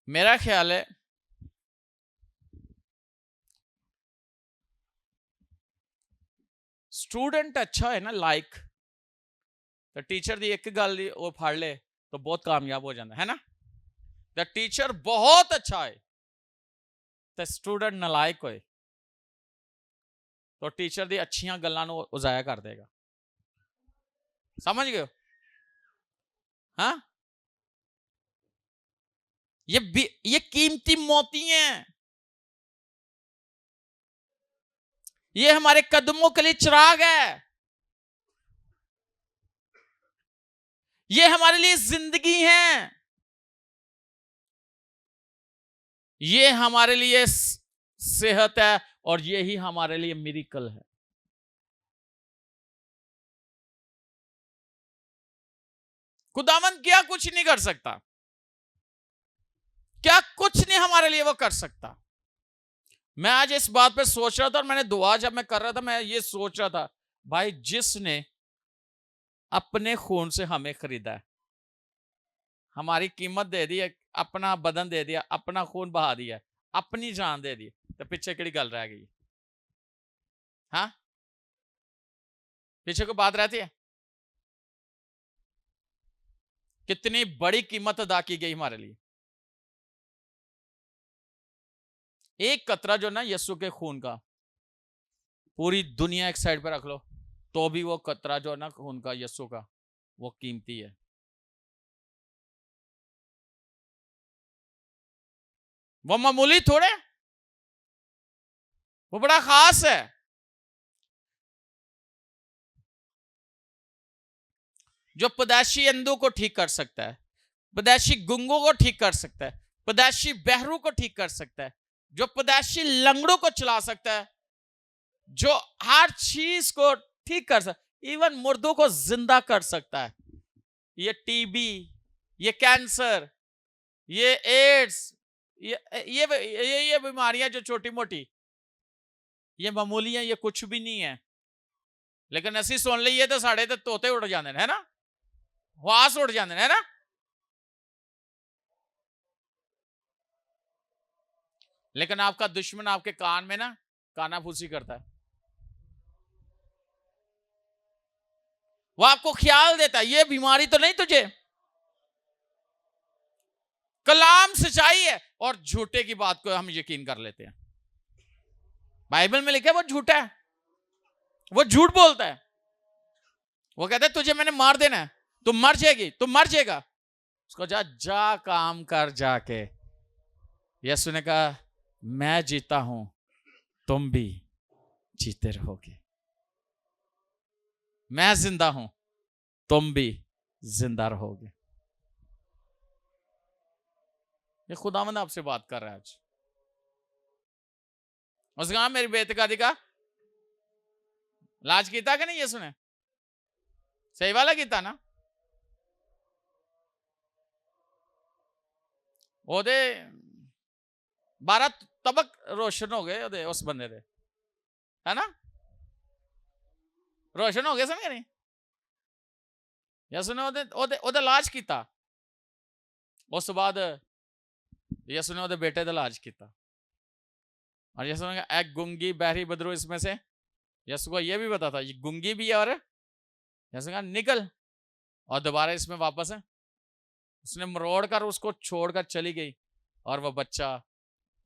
मेरा ख्याल है स्टूडेंट अच्छा है ना, लाइक तो टीचर दी एक गल वो फाड़ ले तो बहुत कामयाब हो जाता है ना। द टीचर बहुत अच्छा है तो स्टूडेंट नलायक होए तो टीचर दी अच्छियां गल्लां नु उजाया कर देगा। समझ गए हो? हाँ, ये कीमती मोती हैं, ये हमारे कदमों के लिए चिराग है, ये हमारे लिए जिंदगी है, ये हमारे लिए सेहत है और ये ही हमारे लिए मिरेकल है। खुदावंद क्या कुछ नहीं कर सकता, क्या कुछ नहीं हमारे लिए वो कर सकता। मैं आज इस बात पे सोच रहा था और मैंने दुआ जब मैं कर रहा था मैं ये सोच रहा था, भाई जिसने अपने खून से हमें खरीदा है, हमारी कीमत दे दी है, अपना बदन दे दिया, अपना खून बहा दिया, अपनी जान दे दी, तो पीछे केड़ी गल रह गई? हाँ, पीछे को बात रहती है। कितनी बड़ी कीमत अदा की गई हमारे लिए। एक कतरा जो ना यीशु के खून का, पूरी दुनिया एक साइड पे रख लो तो भी वो कतरा जो ना खून का यीशु का, वो कीमती है। वो मामूली थोड़े, वो बड़ा खास है। जो पैदाशी अंधों को ठीक कर सकता है, पैदाशी गुंगों को ठीक कर सकता है, पैदाशी बहरू को ठीक कर सकता है, जो पैदाशी लंगड़ों को चला सकता है, जो हर चीज को ठीक कर सकता, इवन मुर्दों को जिंदा कर सकता है। ये टीबी, ये कैंसर, ये एड्स, ये बीमारियां जो छोटी मोटी, ये मामूली है, ये कुछ भी नहीं है। लेकिन असी सुन लीए तो साढ़े तो तोते उड़ जाते हैं ना, वास उड़ जाते हैं ना। लेकिन आपका दुश्मन आपके कान में ना कानाफूसी करता है, वो आपको ख्याल देता है ये बीमारी तो नहीं तुझे। कलाम सच्चाई है और झूठे की बात को हम यकीन कर लेते हैं। बाइबल में लिखा है वो झूठा है, वो झूठ बोलता है। वो कहता है तुझे मैंने मार देना है, तुम मर जाएगी, तुम मर जाएगा, उसको जा जा काम कर जाके। यीशु ने कहा मैं जीता हूं, तुम भी जीते रहोगे, मैं जिंदा हूं, तुम भी जिंदा रहोगे। ये खुदावंद आपसे बात कर रहा है आज। उसने कहा मेरी बेतकादी का लाज किया कि नहीं यीशु ने? सही वाला किया ना। ओदे 12 तबक रोशन हो गए ओदे उस बंदे दे, है ना, रोशन हो गए समझे नहीं। यीशु ने ओदे ओदे ओदे इलाज किया, उस बाद यीशु ने ओदे बेटे का इलाज किया। और यीशु ने कहा एक गुंगी बहरी बदरू इसमें से, यीशु को यह भी पता था ये गुंगी भी है, और यीशु ने कहा निकल, और दोबारा इसमें वापस है। उसने मरोड़ कर उसको छोड़कर चली गई और वह बच्चा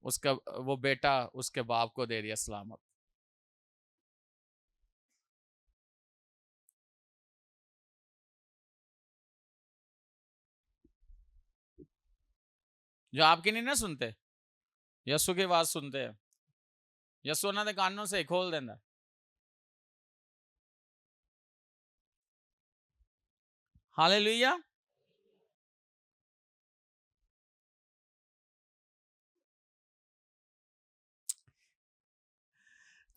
उसका वो बेटा उसके बाप को दे दिया सलामत। जो आपकी नहीं ना सुनते, यस्सु की बात सुनते हैं, यस्सु उन्होंने कानों से खोल देना। हालेलुया।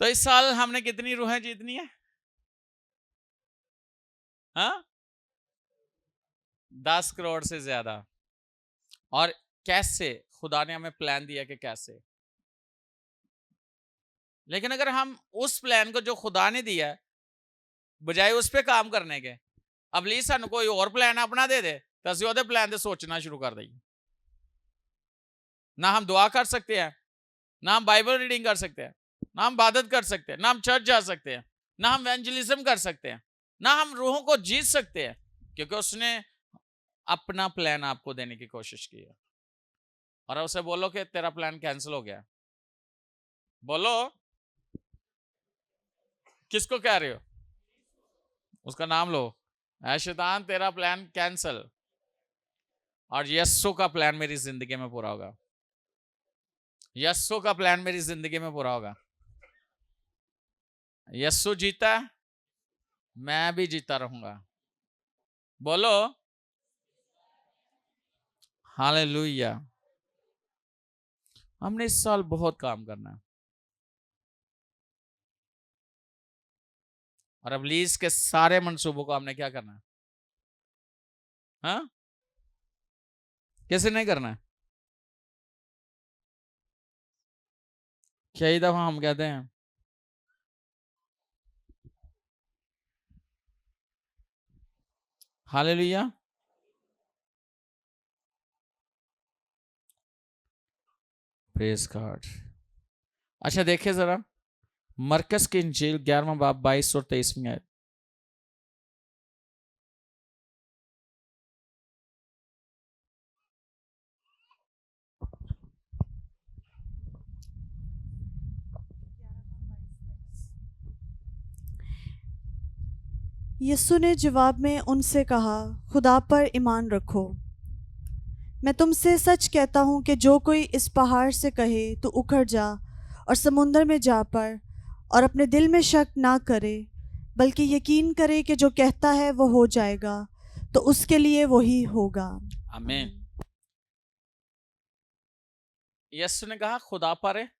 तो इस साल हमने कितनी रूहें जीतनी है? हाँ, 10 करोड़ से ज्यादा। और कैसे? खुदा ने हमें प्लान दिया कि कैसे। लेकिन अगर हम उस प्लान को जो खुदा ने दिया है बजाय उस पर काम करने के अबली सानू कोई और प्लान अपना दे दे तो असं ਉਹਦੇ प्लान से सोचना शुरू कर देंगे। ना हम दुआ कर सकते हैं, ना हम बाइबल रीडिंग कर सकते हैं, ना हम इबादत कर सकते हैं, ना हम चर्च जा सकते हैं, ना हम एवेंजलिज्म कर सकते हैं, ना हम रूहों को जीत सकते हैं, क्योंकि उसने अपना प्लान आपको देने की कोशिश की है। और उसे बोलो कि तेरा प्लान कैंसिल हो गया। बोलो, किसको कह रहे हो? उसका नाम लो। ऐ शैतान, तेरा प्लान कैंसिल, और यस्सु का प्लान मेरी जिंदगी में पूरा होगा। यस्सु का प्लान मेरी जिंदगी में पूरा होगा। यस्सु जीता, मैं भी जीता रहूंगा। बोलो हालेलुया। हमने इस साल बहुत काम करना है, और इब्लीस के सारे मंसूबों को हमने क्या करना है? हाँ, कैसे नहीं करना है? कई दफा हम कहते हैं हालेलुया। Praise God. अच्छा देखिए जरा, मरकस की इंजील 11वां बाब 22 और 23 आयत। यीशु ने जवाब में उनसे कहा, खुदा पर ईमान रखो। मैं तुमसे सच कहता हूँ कि जो कोई इस पहाड़ से कहे तो उखड़ जा और समुंदर में जा पड़, और अपने दिल में शक ना करे, बल्कि यकीन करे कि जो कहता है वो हो जाएगा, तो उसके लिए वही होगा। आमीन। यीशु ने कहा खुदा पर है।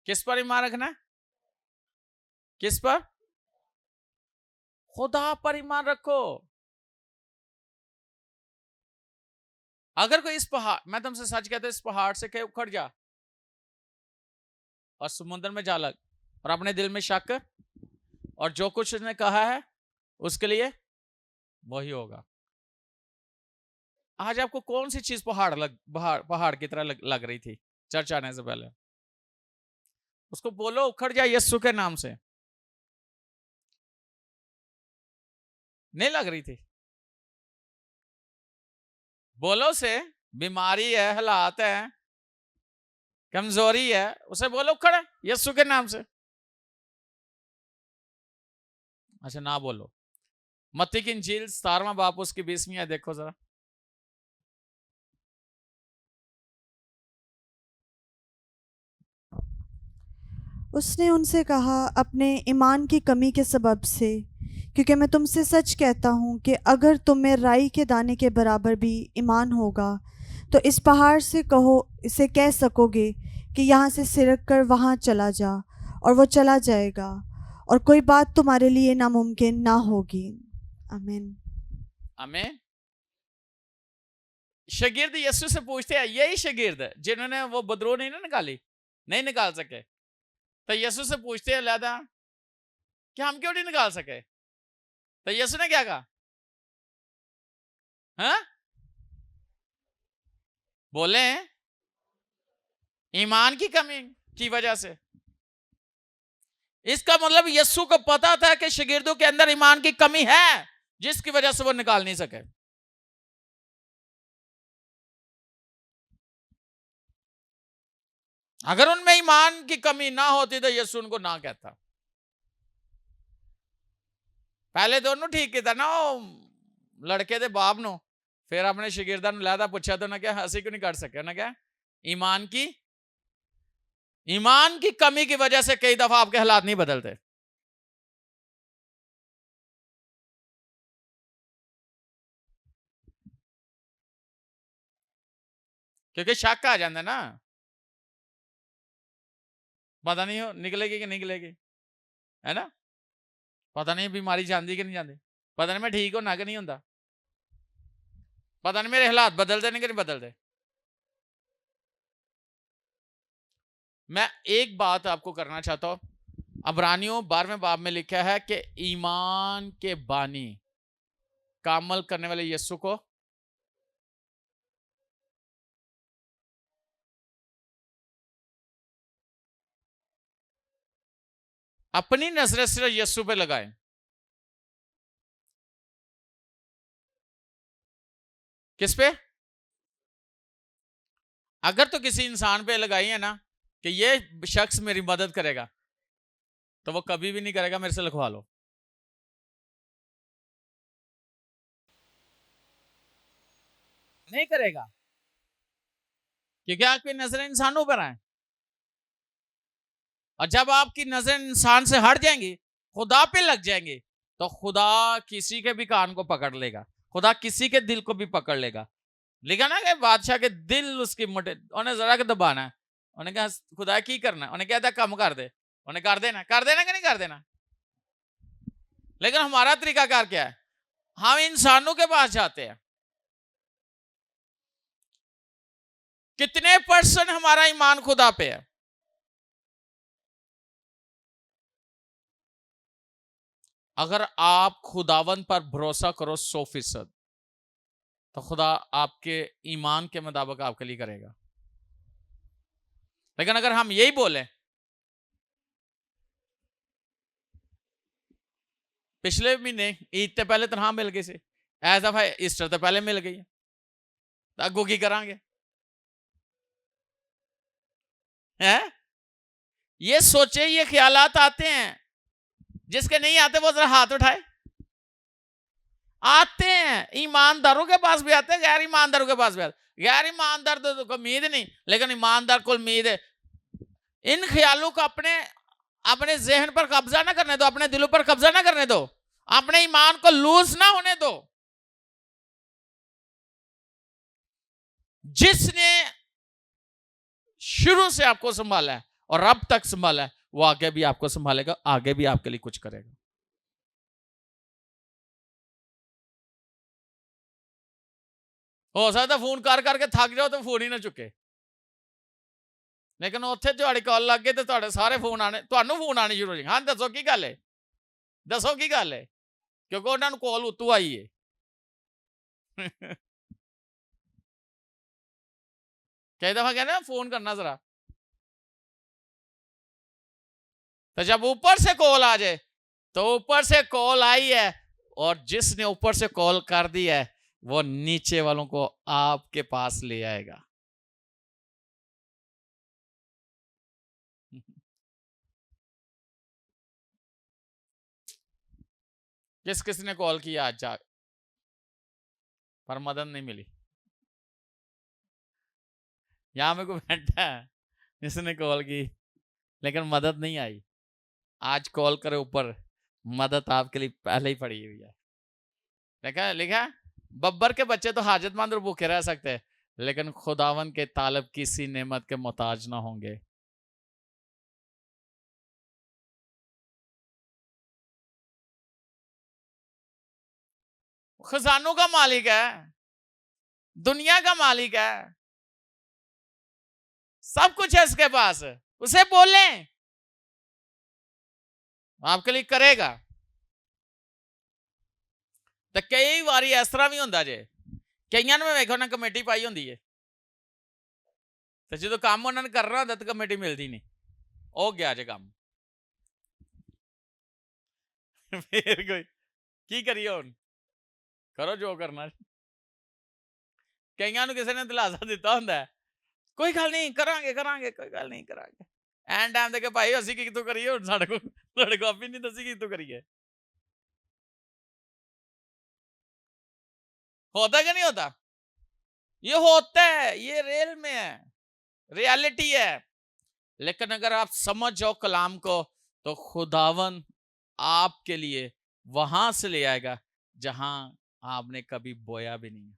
किस पर ईमान रखना है? किस पर? खुदा पर ईमान रखो। अगर कोई इस पहाड़, मैं तुमसे सच कहता हूं, इस पहाड़ से कहे उखड़ जा और समुद्र में जा लग, और अपने दिल में शक कर, और जो कुछ उसने कहा है उसके लिए वही होगा। आज आपको कौन सी चीज पहाड़ की तरह लग रही थी चर्च आने से पहले? उसको बोलो उखड़ जा यीशु के नाम से। नहीं लग रही थी? बोलो से बीमारी है, हालात है, कमजोरी है, उसे बोलो उखड़ यीशु के नाम से। अच्छा ना बोलो। मत्ती की इंजील 17वां बाब उसकी 20वीं आयत देखो जरा। उसने उनसे कहा, अपने ईमान की कमी के सबब से, क्योंकि मैं तुमसे सच कहता हूँ कि अगर तुम में राई के दाने के बराबर भी ईमान होगा तो इस पहाड़ से कहो, इसे कह सकोगे कि यहाँ से सिरक कर वहाँ चला जा, और वो चला जाएगा, और कोई बात तुम्हारे लिए नामुमकिन ना होगी। आमीन। आमीन। शागिर्द यीशु से पूछते हैं, यही शागिर्द जिन्होंने वो बदरू नहीं ना निकाली, नहीं निकाल सके, तो यीशु से पूछते हैं लादा कि हम क्यों नहीं निकाल सके? तो यीशु ने क्या कहा? हाँ, बोले ईमान की कमी की वजह से। इसका मतलब यीशु को पता था कि शागिर्दों के अंदर ईमान की कमी है, जिसकी वजह से वो निकाल नहीं सके। अगर उनमें ईमान की कमी ना होती तो यीशु उनको ना कहता। पहले तो उन्होंने ठीक किया ना लड़के दे बाप नो, फिर अपने शागिर्दां नु लैदा पूछा तो उन्हें क्या ਅਸੀਂ क्यों नहीं कर सके, उन्हें क्या ईमान की कमी की वजह से कई दफा आपके हालात नहीं बदलते। क्योंकि शक आ जाता ना, पता नहीं हो निकलेगी कि निकलेगी, है ना, पता नहीं बीमारी जाती कि नहीं जाती, पता नहीं मैं ठीक होना कि नहीं होता, पता नहीं मेरे हालात बदलते नहीं कि नहीं बदलते। मैं एक बात आपको करना चाहता हूं, अबरानियों 12वें बाब में लिखा है कि ईमान के बानी कामल करने वाले यीशु को अपनी नजरें सिर्फ यीशु पे लगाएं। किस पे? अगर तो किसी इंसान पे लगाई है ना कि ये शख्स मेरी मदद करेगा, तो वो कभी भी नहीं करेगा मेरे से लिखवा लो, नहीं करेगा, क्योंकि आपकी नजरें इंसानों पर आए। और जब आपकी नजरें इंसान से हट जाएंगी, खुदा पे लग जाएंगी, तो खुदा किसी के भी कान को पकड़ लेगा, खुदा किसी के दिल को भी पकड़ लेगा। लिखा ना कि बादशाह के दिल उसकी मुठे, उन्हें जरा के दबाना है, उन्हें कहा खुदा की करना, उन्हें कहता कम कर दे, उन्हें कर देना कि नहीं कर देना। लेकिन हमारा तरीकाकार क्या है, हम इंसानों के पास जाते हैं। कितने % हमारा ईमान खुदा पे है? अगर आप खुदावन पर भरोसा करो 100%, तो खुदा आपके ईमान के मुताबिक आपके लिए करेगा। लेकिन अगर हम यही बोले पिछले महीने ईद से पहले तनखा मिल गई सी, ऐस दफा ईस्टर से पहले मिल गई, तो अगू की करांगे? है ये सोचे, ये ख्यालात आते हैं, जिसके नहीं आते वो जरा हाथ उठाए। आते हैं, ईमानदारों के पास भी आते हैं, गैर ईमानदारों के पास भी आते। गैर ईमानदार तो उम्मीद नहीं, लेकिन ईमानदार को उम्मीद है। इन ख्यालों को अपने अपने जहन पर कब्जा ना करने दो, अपने दिलों पर कब्जा ना करने दो, अपने ईमान को लूज ना होने दो। जिसने शुरू से आपको संभाला है और अब तक संभाला है, वो आगे भी आपको संभालेगा, आगे भी आपके लिए कुछ करेगा। हो सकता फोन कर करके थक जाओ तो फोन ही ना चुके, लेकिन उत्थे ਤੁਹਾਡੀ ਕਾਲ ਲੱਗ ਗਈ ਤੇ ਤੁਹਾਡੇ ਸਾਰੇ ਫੋਨ ਆਣੇ, ਤੁਹਾਨੂੰ ਫੋਨ ਆਣੇ ਸ਼ੁਰੂ ਹੋ ਜਾਣਗੇ। ਹਾਂ ਦੱਸੋ ਕੀ ਗੱਲ ਹੈ, ਦੱਸੋ ਕੀ ਗੱਲ ਹੈ, ਕਿਉਂਕਿ ਉਹਨਾਂ ਨੂੰ ਕਾਲ ਉਤੋਂ ਆਈ ਹੈ। कई दफा कहना फोन करना जरा, तो जब ऊपर से कॉल आ जाए, तो ऊपर से कॉल आई है, और जिसने ऊपर से कॉल कर दी है वो नीचे वालों को आपके पास ले आएगा। किस किस ने कॉल किया आज जा, पर मदद नहीं मिली। यहां में कोई बैठा है जिसने कॉल की लेकिन मदद नहीं आई, आज कॉल करे ऊपर, मदद आपके लिए पहले ही पड़ी हुई है। लिखा लिखा बब्बर के बच्चे तो हाजतमंद और भूखे रह सकते हैं, लेकिन खुदावन के तालब किसी नेमत के मोहताज ना होंगे। खजानों का मालिक है, दुनिया का मालिक है, सब कुछ है उसके पास, उसे बोले आपके लिए करेगा। तो कई बारी इस तरह भी होंगे जे, कई में वेखो ना कमेटी पाई होंगी है, तो जो काम उन्होंने करना होता तो कमेटी मिलती नहीं, हो गया जे काम। फिर कोई की करिए हुण, करो जो करना। कई किसी ने दिलासा दिता होंगे, कोई गल नहीं करांगे करांगे कोई गल नहीं करांगे एंड टाइम देखे भाई असी की तू करिए और साढ़े को आप ही नहीं दसी की तू करिए होता कि नहीं होता ये होता है ये रियल में है रियलिटी है लेकिन अगर आप समझ जाओ कलाम को तो खुदावन आपके लिए वहां से ले आएगा जहां आपने कभी बोया भी नहीं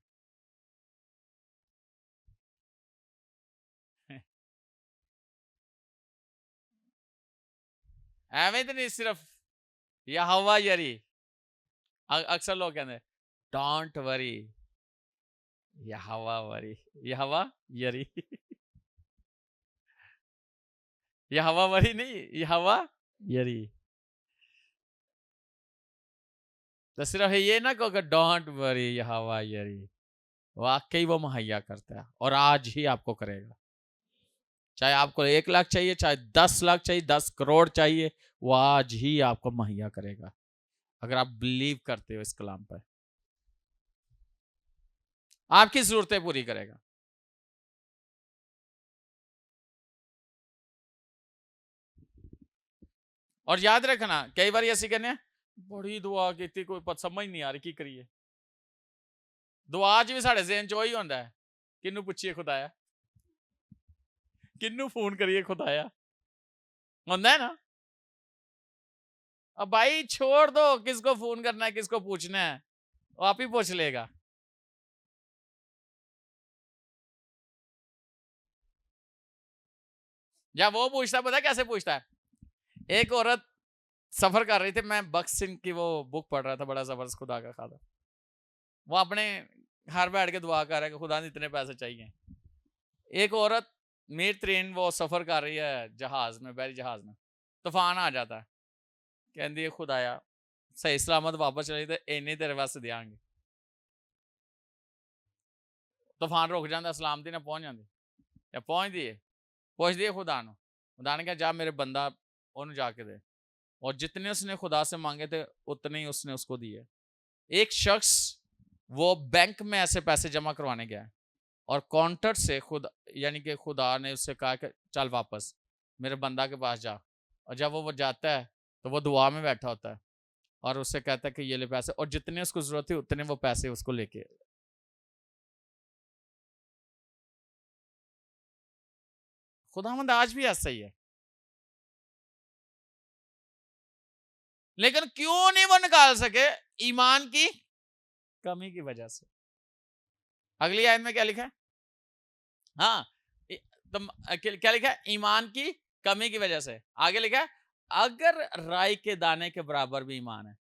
एवं तो नहीं सिर्फ यहोवा यरी अक्सर लोग कहते हैं don't worry Jehovah worry Jehovah Jireh Jehovah worry नहीं यहोवा यरी तो सिर्फ ये ना कहो डोंट वरी यहोवा यरी वाकई वो मुहैया करता है और आज ही आपको करेगा चाहे आपको 1 लाख चाहिए चाहे 10 लाख चाहिए 10 करोड़ चाहिए वो आज ही आपको मुहैया करेगा अगर आप बिलीव करते हो इस कलाम पर आपकी जरूरतें पूरी करेगा और याद रखना कई बार ऐसी कहने बड़ी दुआ की कोई पता समझ नहीं आ रही की करिए दुआ च भी साढ़े ज़हन च वही होता है किन्नू पूछिए खुदाया किन्नू फोन करिए खुदाया होता है ना अब भाई छोड़ दो किसको फोन करना है किसको पूछना है वो आप ही पूछ लेगा या वो पूछता पता कैसे पूछता है एक औरत सफर कर रही थी मैं बख्श सिंह की वो बुक पढ़ रहा था बड़ा जबरदस्त खुदा का खादा वो अपने घर बैठ के दुआ कर रहा है कि खुदा ने इतने पैसे चाहिए एक औरत मीर तरीन वो सफर कर रही है जहाज में बहरी जहाज में तूफान आ जाता है कहती है खुदाया सही सलामत वापस चली तो इन्नी तेरे वास्ते देंगे तूफान रुक जाता सलामती ने पहुंच जाती या पहुंचती है पूछती है खुदा ने कहा जा मेरे बंदा उन्हें जाके दे और जितने उसने खुदा से मांगे थे उतने ही उसने उसको दिए एक शख्स वो बैंक में ऐसे पैसे जमा करवाने गया और काउंटर से खुद यानी कि खुदा ने उससे कहा कि चल वापस मेरे बंदा के पास जा और जब वो जाता है तो वो दुआ में बैठा होता है और उससे कहता है कि ये ले पैसे और जितने उसको जरूरत थी उतने वो पैसे उसको लेके खुदावंद आज भी ऐसा ही है लेकिन क्यों नहीं वो निकाल सके ईमान की कमी की वजह से अगली आयत में क्या लिखा है हाँ तो क्या लिखा है ईमान की कमी की वजह से आगे लिखा है अगर राई के दाने के बराबर भी ईमान है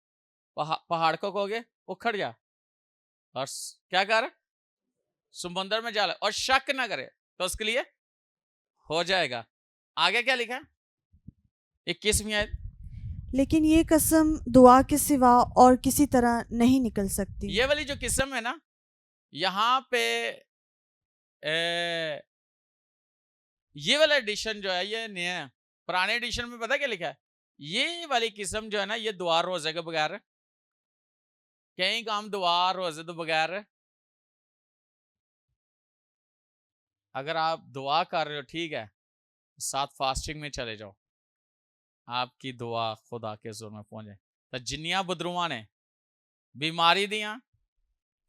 पहाड़ को कहोगे उखड़ जा और क्या कर समुद्र में जाला और शक ना करे तो उसके लिए हो जाएगा आगे क्या लिखा है 21वीं आयत लेकिन ये कसम दुआ के सिवा और किसी तरह नहीं निकल सकती ये वाली जो किस्म है ना यहाँ पे ये वाला एडिशन जो है ये नया है पुराने एडिशन में पता क्या लिखा है ये वाली किस्म जो है ना ये दुआ रोजे के बगैर कहीं काम दुआ रोजे तो बगैर अगर आप दुआ कर रहे हो ठीक है साथ फास्टिंग में चले जाओ आपकी दुआ खुदा के जोर में पहुंचे तो जिन्नियां बदरुआ ने बीमारी दियां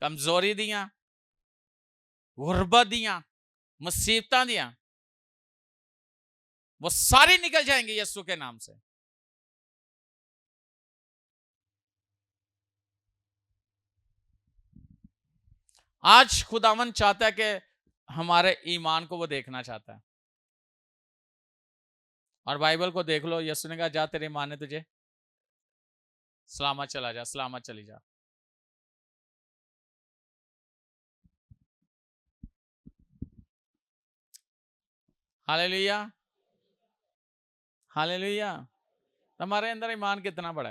कमजोरी दियां गुरबत दियां मुसीबतां दियां वो सारी निकल जाएंगे यीशु के नाम से आज खुदावन चाहता है कि हमारे ईमान को वो देखना चाहता है और बाइबल को देख लो यीशु ने कहा जा तेरे ईमान ने तुझे सलामत चला जा सलामत चली जा हालेलुया हालेलुया तुम्हारे अंदर ईमान कितना बड़ा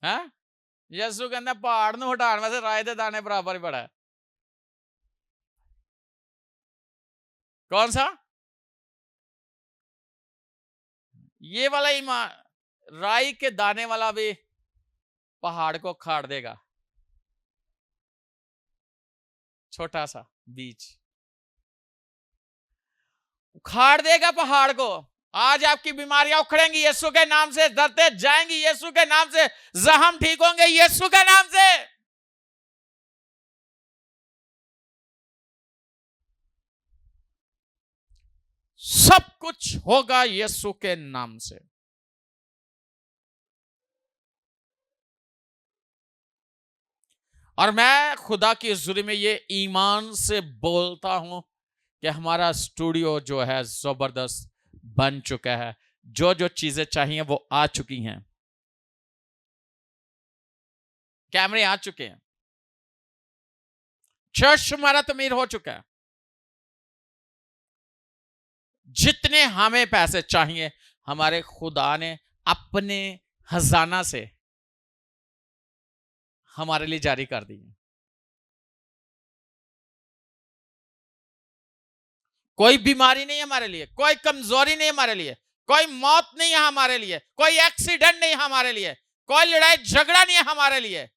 है यीशु कहता पहाड़ ਨੂੰ ਹਟਾਉਣ ਵਾਸਤੇ ਰਾਏ ਦੇ ਦਾਣੇ बराबर ही बड़ा है कौन सा ये वाला ईमान राई के दाने वाला भी पहाड़ को खाड़ देगा छोटा सा बीच, उखाड़ देगा पहाड़ को। आज आपकी बीमारियां उखड़ेंगी यीशु के नाम से, दर्दें जाएंगी यीशु के नाम से, जख्म ठीक होंगे यीशु के नाम से। सब कुछ होगा यीशु के नाम से। और मैं खुदा की हुजूरी में ये ईमान से बोलता हूं कि हमारा स्टूडियो जो है जबरदस्त बन चुका है। जो जो चीजें चाहिए वो आ चुकी हैं, कैमरे आ चुके हैं, चर्च हमारा तमीर हो चुका है। जितने हमें पैसे चाहिए हमारे खुदा ने अपने खजाना से हमारे लिए जारी कर दिए। कोई बीमारी नहीं है हमारे लिए, कोई कमजोरी नहीं हमारे लिए, कोई मौत नहीं है हमारे लिए, कोई एक्सीडेंट नहीं है हमारे लिए, कोई लड़ाई झगड़ा नहीं है हमारे लिए।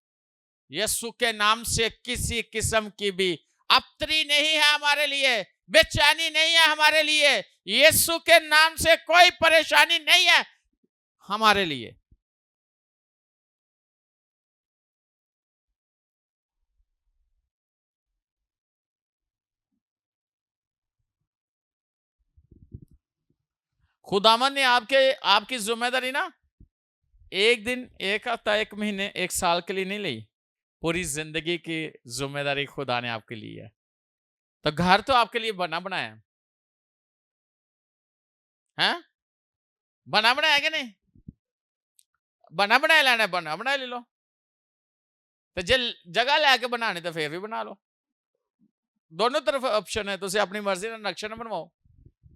यीशु के नाम से किसी किस्म की भी अपतरी नहीं है हमारे लिए, बेचैनी नहीं है हमारे लिए। यीशु के नाम से कोई परेशानी नहीं है हमारे लिए। खुदावन ने आपकी जिम्मेदारी ना एक दिन, एक हफ्ता, एक महीने, एक साल के लिए नहीं ली, पूरी जिंदगी की जिम्मेदारी खुदा ने आपके लिए है। तो घर तो आपके लिए बना बनाया है, बना बनाया कि नहीं? बना बनाया लेना, बना बनाया ले लो। तो जे जगह लैके बनाने तो फिर भी बना लो। दोनों तरफ ऑप्शन है, तुम अपनी मर्जी का नक्शा ना बनवाओ,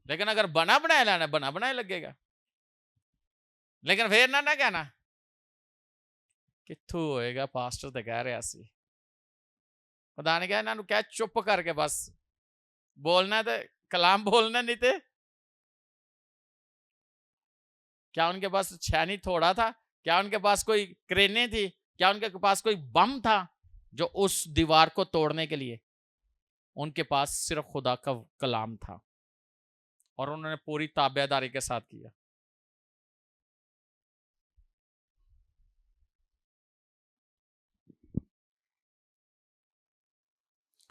लेकिन अगर बना बनाया लेना, बना बनाया लगेगा। लेकिन फिर ना कहना कित्थों होएगा, पास्टर तो कह रहा सी। खुदा ने कहा इन्हों क्या चुप करके बस बोलना, तो कलाम बोलना, नहीं थे क्या उनके पास छैनी थोड़ा था? क्या उनके पास कोई क्रेनें थी? क्या उनके पास कोई बम था जो उस दीवार को तोड़ने के लिए? उनके पास सिर्फ खुदा का कलाम था और उन्होंने पूरी ताबेदारी के साथ किया।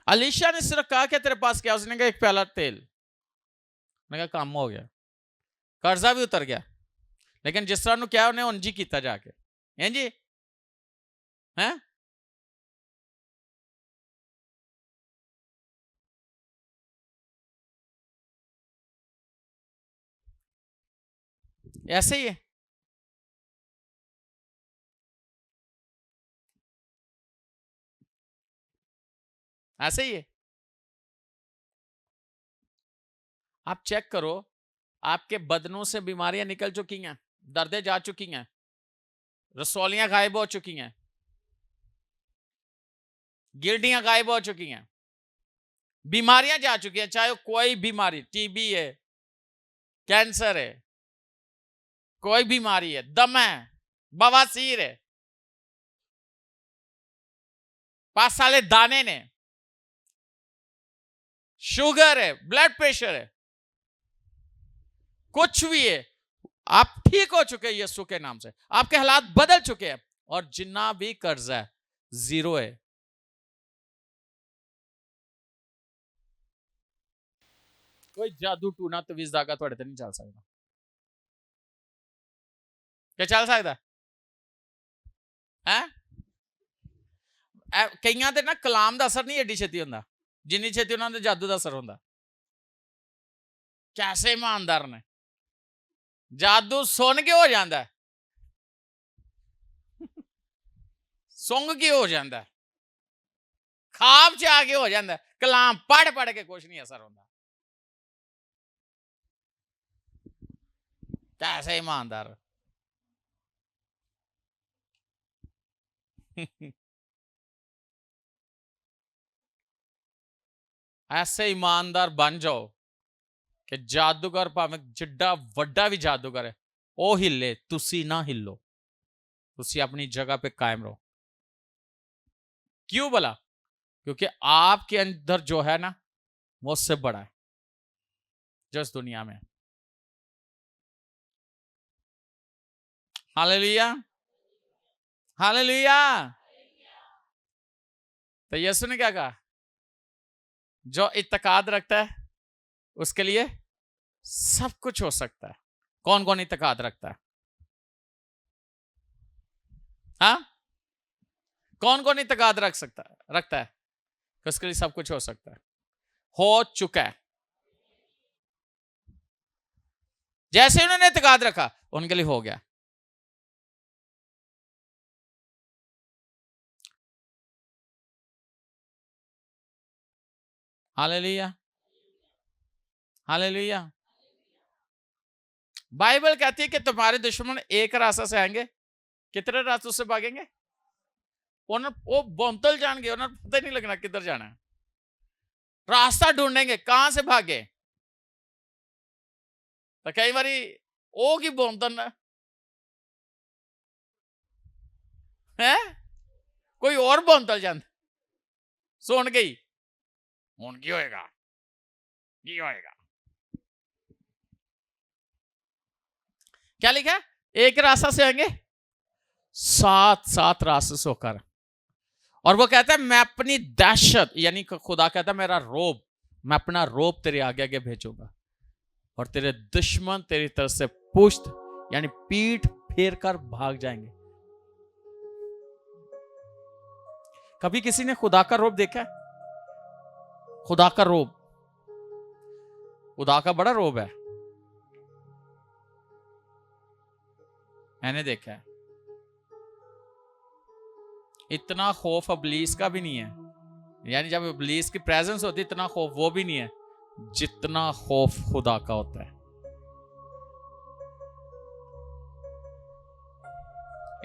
अलीशा ने सिर्फ कहा कि तेरे पास क्या? उसने कहा एक प्याला तेल। मैंने कहा काम हो गया, कर्जा भी उतर गया। लेकिन जिस तरह क्या उन्हें उंजी किया जाके, हैं जी, हैं? ऐसे ही है। ऐसे ही है। आप चेक करो, आपके बदनों से बीमारियां निकल चुकी हैं, दर्दें जा चुकी हैं, रसौलियां गायब हो चुकी हैं, गिल्टियां गायब हो चुकी हैं, बीमारियां जा चुकी हैं। चाहे कोई बीमारी, टीबी है, कैंसर है, कोई बीमारी है, दम है, बवासीर है, पास साले दाने ने, शुगर है, ब्लड प्रेशर है, कुछ भी है, आप ठीक हो चुके हैं यीशु के नाम से। आपके हालात बदल चुके हैं और जितना भी कर्जा है जीरो है। कोई जादू टूना तवीज धागा थोड़े ते नहीं चल सकता। क्या चल सकता है? कईयां ते ना कलाम का असर नहीं एडी छेती होंदा जिन्नी छेती उन्होंने जादू का असर होंदा। कैसे ईमानदार ने, जादू सुन के हो जाता है, सुंग के हो जाता है, खाब च आके हो जाता है, कलाम पढ़ पढ़ के कुछ नहीं असर होता। कैसे ईमानदार ऐसे ईमानदार बन जाओ कि जादूगर भावें जिड्डा वड्डा भी जादूगर है वो हिले, तुसी ना हिलो, तुसी अपनी जगह पे कायम रहो। क्यों भला? क्योंकि आपके अंदर जो है ना वो उससे बड़ा है जो इस दुनिया में। Hallelujah, hallelujah. तो यीशु ने क्या कहा? जो इत्तेकाद रखता है उसके लिए सब कुछ हो सकता है। कौन कौन इत्तेकाद रखता है? हाँ, कौन कौन इत्तेकाद रखता है कि उसके लिए सब कुछ हो सकता है? हो चुका है। जैसे उन्होंने इत्तेकाद रखा उनके लिए हो गया। Hallelujah, hallelujah. बाइबल कहती है कि तुम्हारे दुश्मन एक रास्ते से आएंगे, कितने रास्तों से भागेंगे? वो बोंतल जाएंगे, उन्हें पता ही नहीं लगना किधर जाना है। रास्ता ढूंढेंगे कहां से भागे। तो कई बार ओ की बोंतल है, कोई और बोंतल जान सुन गई हूं की होएगा, की होएगा। क्या लिखा है? एक रास्ता से आएंगे, सात रास्ते से होकर। और वो कहता है मैं अपनी दहशत, यानी खुदा कहता है मेरा रोब, मैं अपना रोब तेरे आगे आगे भेजूंगा और तेरे दुश्मन तेरी तरफ से पुष्ट यानी पीठ फेर कर भाग जाएंगे। कभी किसी ने खुदा का रोब देखा है? खुदा का रोब, खुदा का बड़ा रोब है, मैंने देखा है। इतना खौफ इब्लीस का भी नहीं है, यानी जब इब्लीस की प्रेजेंस होती है इतना खौफ वो भी नहीं है जितना खौफ खुदा का होता है।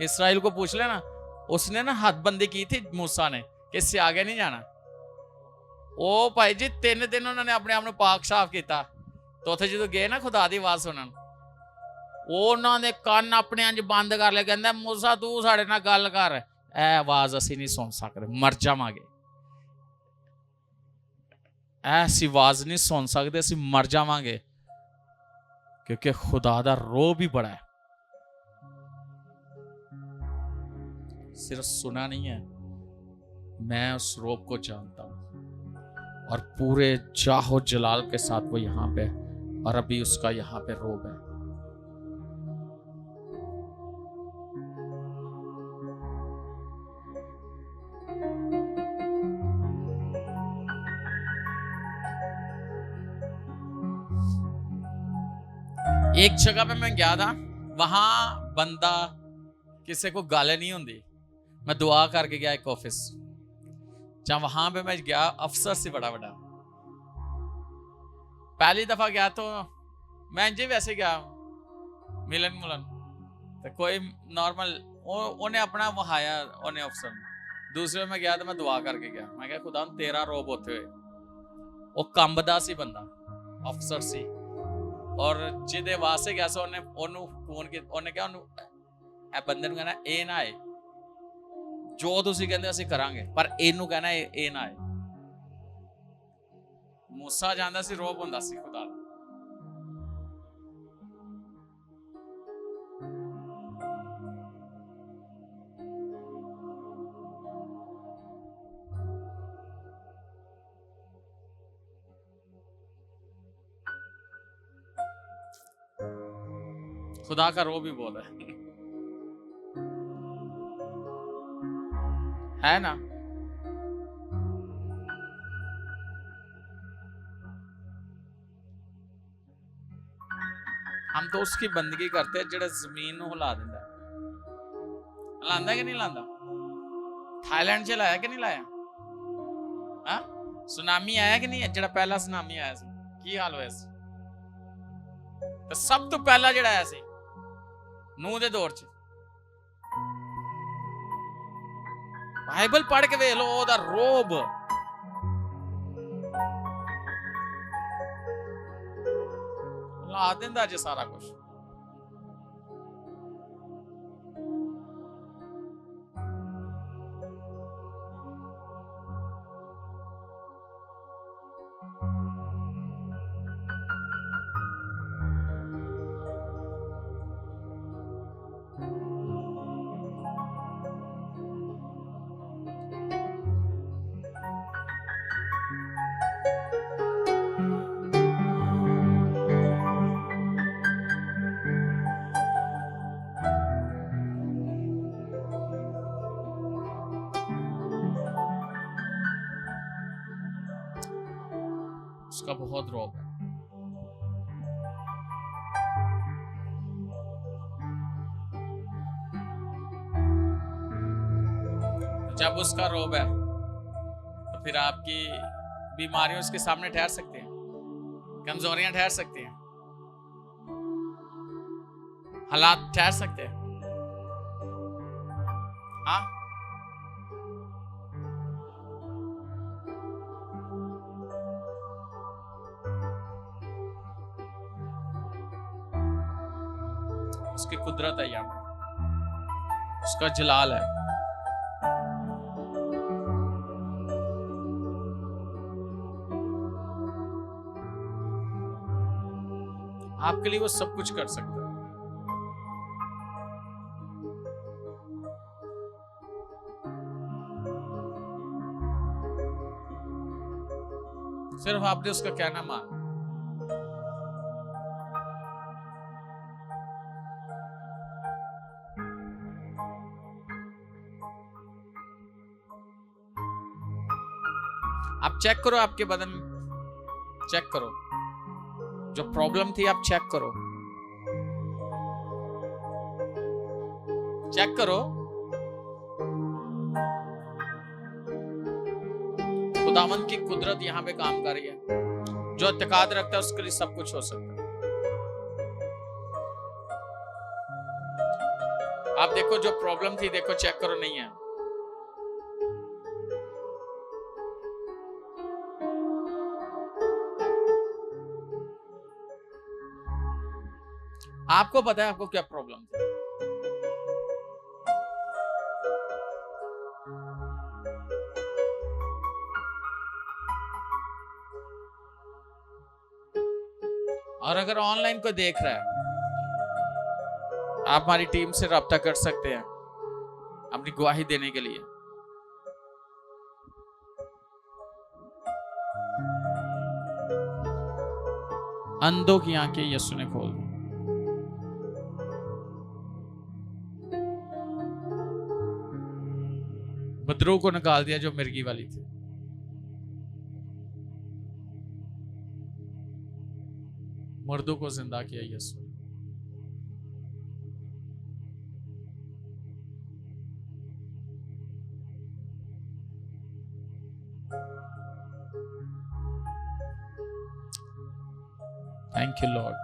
इस्राएल को पूछ लेना, उसने ना हदबंदी की थी मूसा ने कि इससे आगे नहीं जाना। ओ भाई जी 3 दिन उन्होंने अपने आप को पाक साफ किया, तो उत्थे जो गए ना खुदा दी आवाज सुनन, उन्होंने कान अपने अंज बंद कर ले, कहंदा मूसा तू साडे नाल गल कर, ए आवाज असी नहीं सुन सकते, मर जावांगे। ऐसी आवाज नहीं सुन सकते, असी मर जावांगे, क्योंकि खुदा दा रोब भी बड़ा है। सिर्फ सुना नहीं है, मैं उस रोब को जानता हूं और पूरे जाहो जलाल के साथ वो यहां पे, और अभी उसका यहां पे रोब है। एक जगह पे मैं गया था, वहां बंदा किसी को गाले नहीं होंगी, मैं दुआ करके गया एक ऑफिस, जहां वहां पे मैं गया अफसर से बड़ा बड़ा, पहली दफा गया तो मैं जी वैसे गया मिलन मुलन, तो कोई नॉर्मल उन्हें अपना वहाया उन्हें अफसर ने। दूसरे में गया तो मैं दुआ करके गया, मैं क्या खुदा तेरा रोब होते हुए, वो कंबदा सी बंदा अफसर सी, और जिदे वास्ते गया सो उन्हें ओनू फोन की, उन्हें क्या ओनू ए बंदे नूं कहना ए ना आए, जो तुसी कहंदे असीं करांगे, पर एनू कहना ए ना आए। मूसा जानदा सी रोब हुंदा सी खुदा दा। खुदा का रोब भी बहुत है ना। हम तो उसकी बंदगी करते हैं जेड़ा जमीन नूं हिला दिंदा, हिलांदा कि नहीं हिलांदा? थाईलैंड च लाया कि नहीं लाया? हाँ, सुनामी आया कि नहीं? जेड़ा पहला सुनामी आया सी की हाल होया सी? तो सब तो पहला जेड़ा आया सी नूह दे दौर च, बाइबल पढ़ के वेख लो, ओदा रोब ला दिंदा जे सारा कुछ। उसका बहुत रौब है। जब उसका रौब है तो फिर आपकी बीमारियां उसके सामने ठहर सकते हैं, कमजोरियां ठहर सकती हैं, हालात ठहर सकते हैं। हाँ, उसकी कुदरत है, यहाँ पे उसका जलाल है। आपके लिए वो सब कुछ कर सकता है। सिर्फ आपने उसका कहना माना। आप चेक करो आपके बदन में, चेक करो जो प्रॉब्लम थी, आप चेक करो, चेक करो। खुदावंद की कुदरत यहाँ पे काम कर रही है। जो इत्तेकाद रखता है उसके लिए सब कुछ हो सकता है। आप देखो जो प्रॉब्लम थी, देखो चेक करो, नहीं है। आपको पता है आपको क्या प्रॉब्लम थी। और अगर ऑनलाइन कोई देख रहा है, आप हमारी टीम से राब्ता कर सकते हैं अपनी गवाही देने के लिए। अंधों की आंखें यीशु ने खोल दी। बदरों को निकाल दिया जो मिर्गी वाली थी। मुर्दों को जिंदा किया यीशु। Thank you Lord,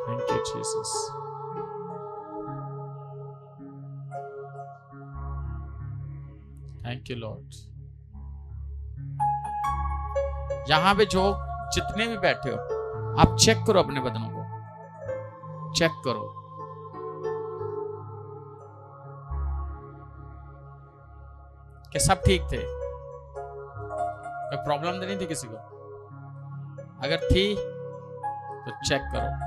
thank you Jesus. Thank you Lord. यहां पे जो जितने भी बैठे हो, आप चेक करो अपने बदनों को, चेक करो। कि सब ठीक थे, कोई प्रॉब्लम तो नहीं थी किसी को। अगर थी तो चेक करो।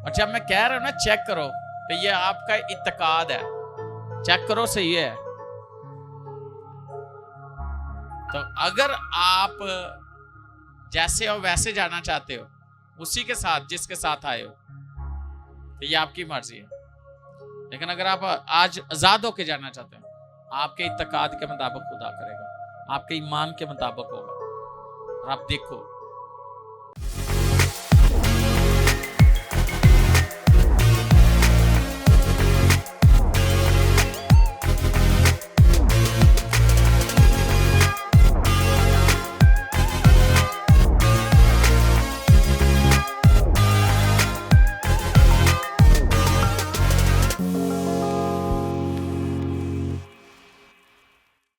और जब मैं कह रहा हूं ना चेक करो, तो ये आपका इत्तेकाद है। चेक करो सही है। तो अगर आप जैसे हो वैसे जाना चाहते हो, उसी के साथ जिसके साथ आए हो, तो ये आपकी मर्जी है। लेकिन अगर आप आज आजाद होके जाना चाहते हो, आपके इत्तेकाद के मुताबिक खुदा करेगा, आपके ईमान के मुताबिक होगा। और आप देखो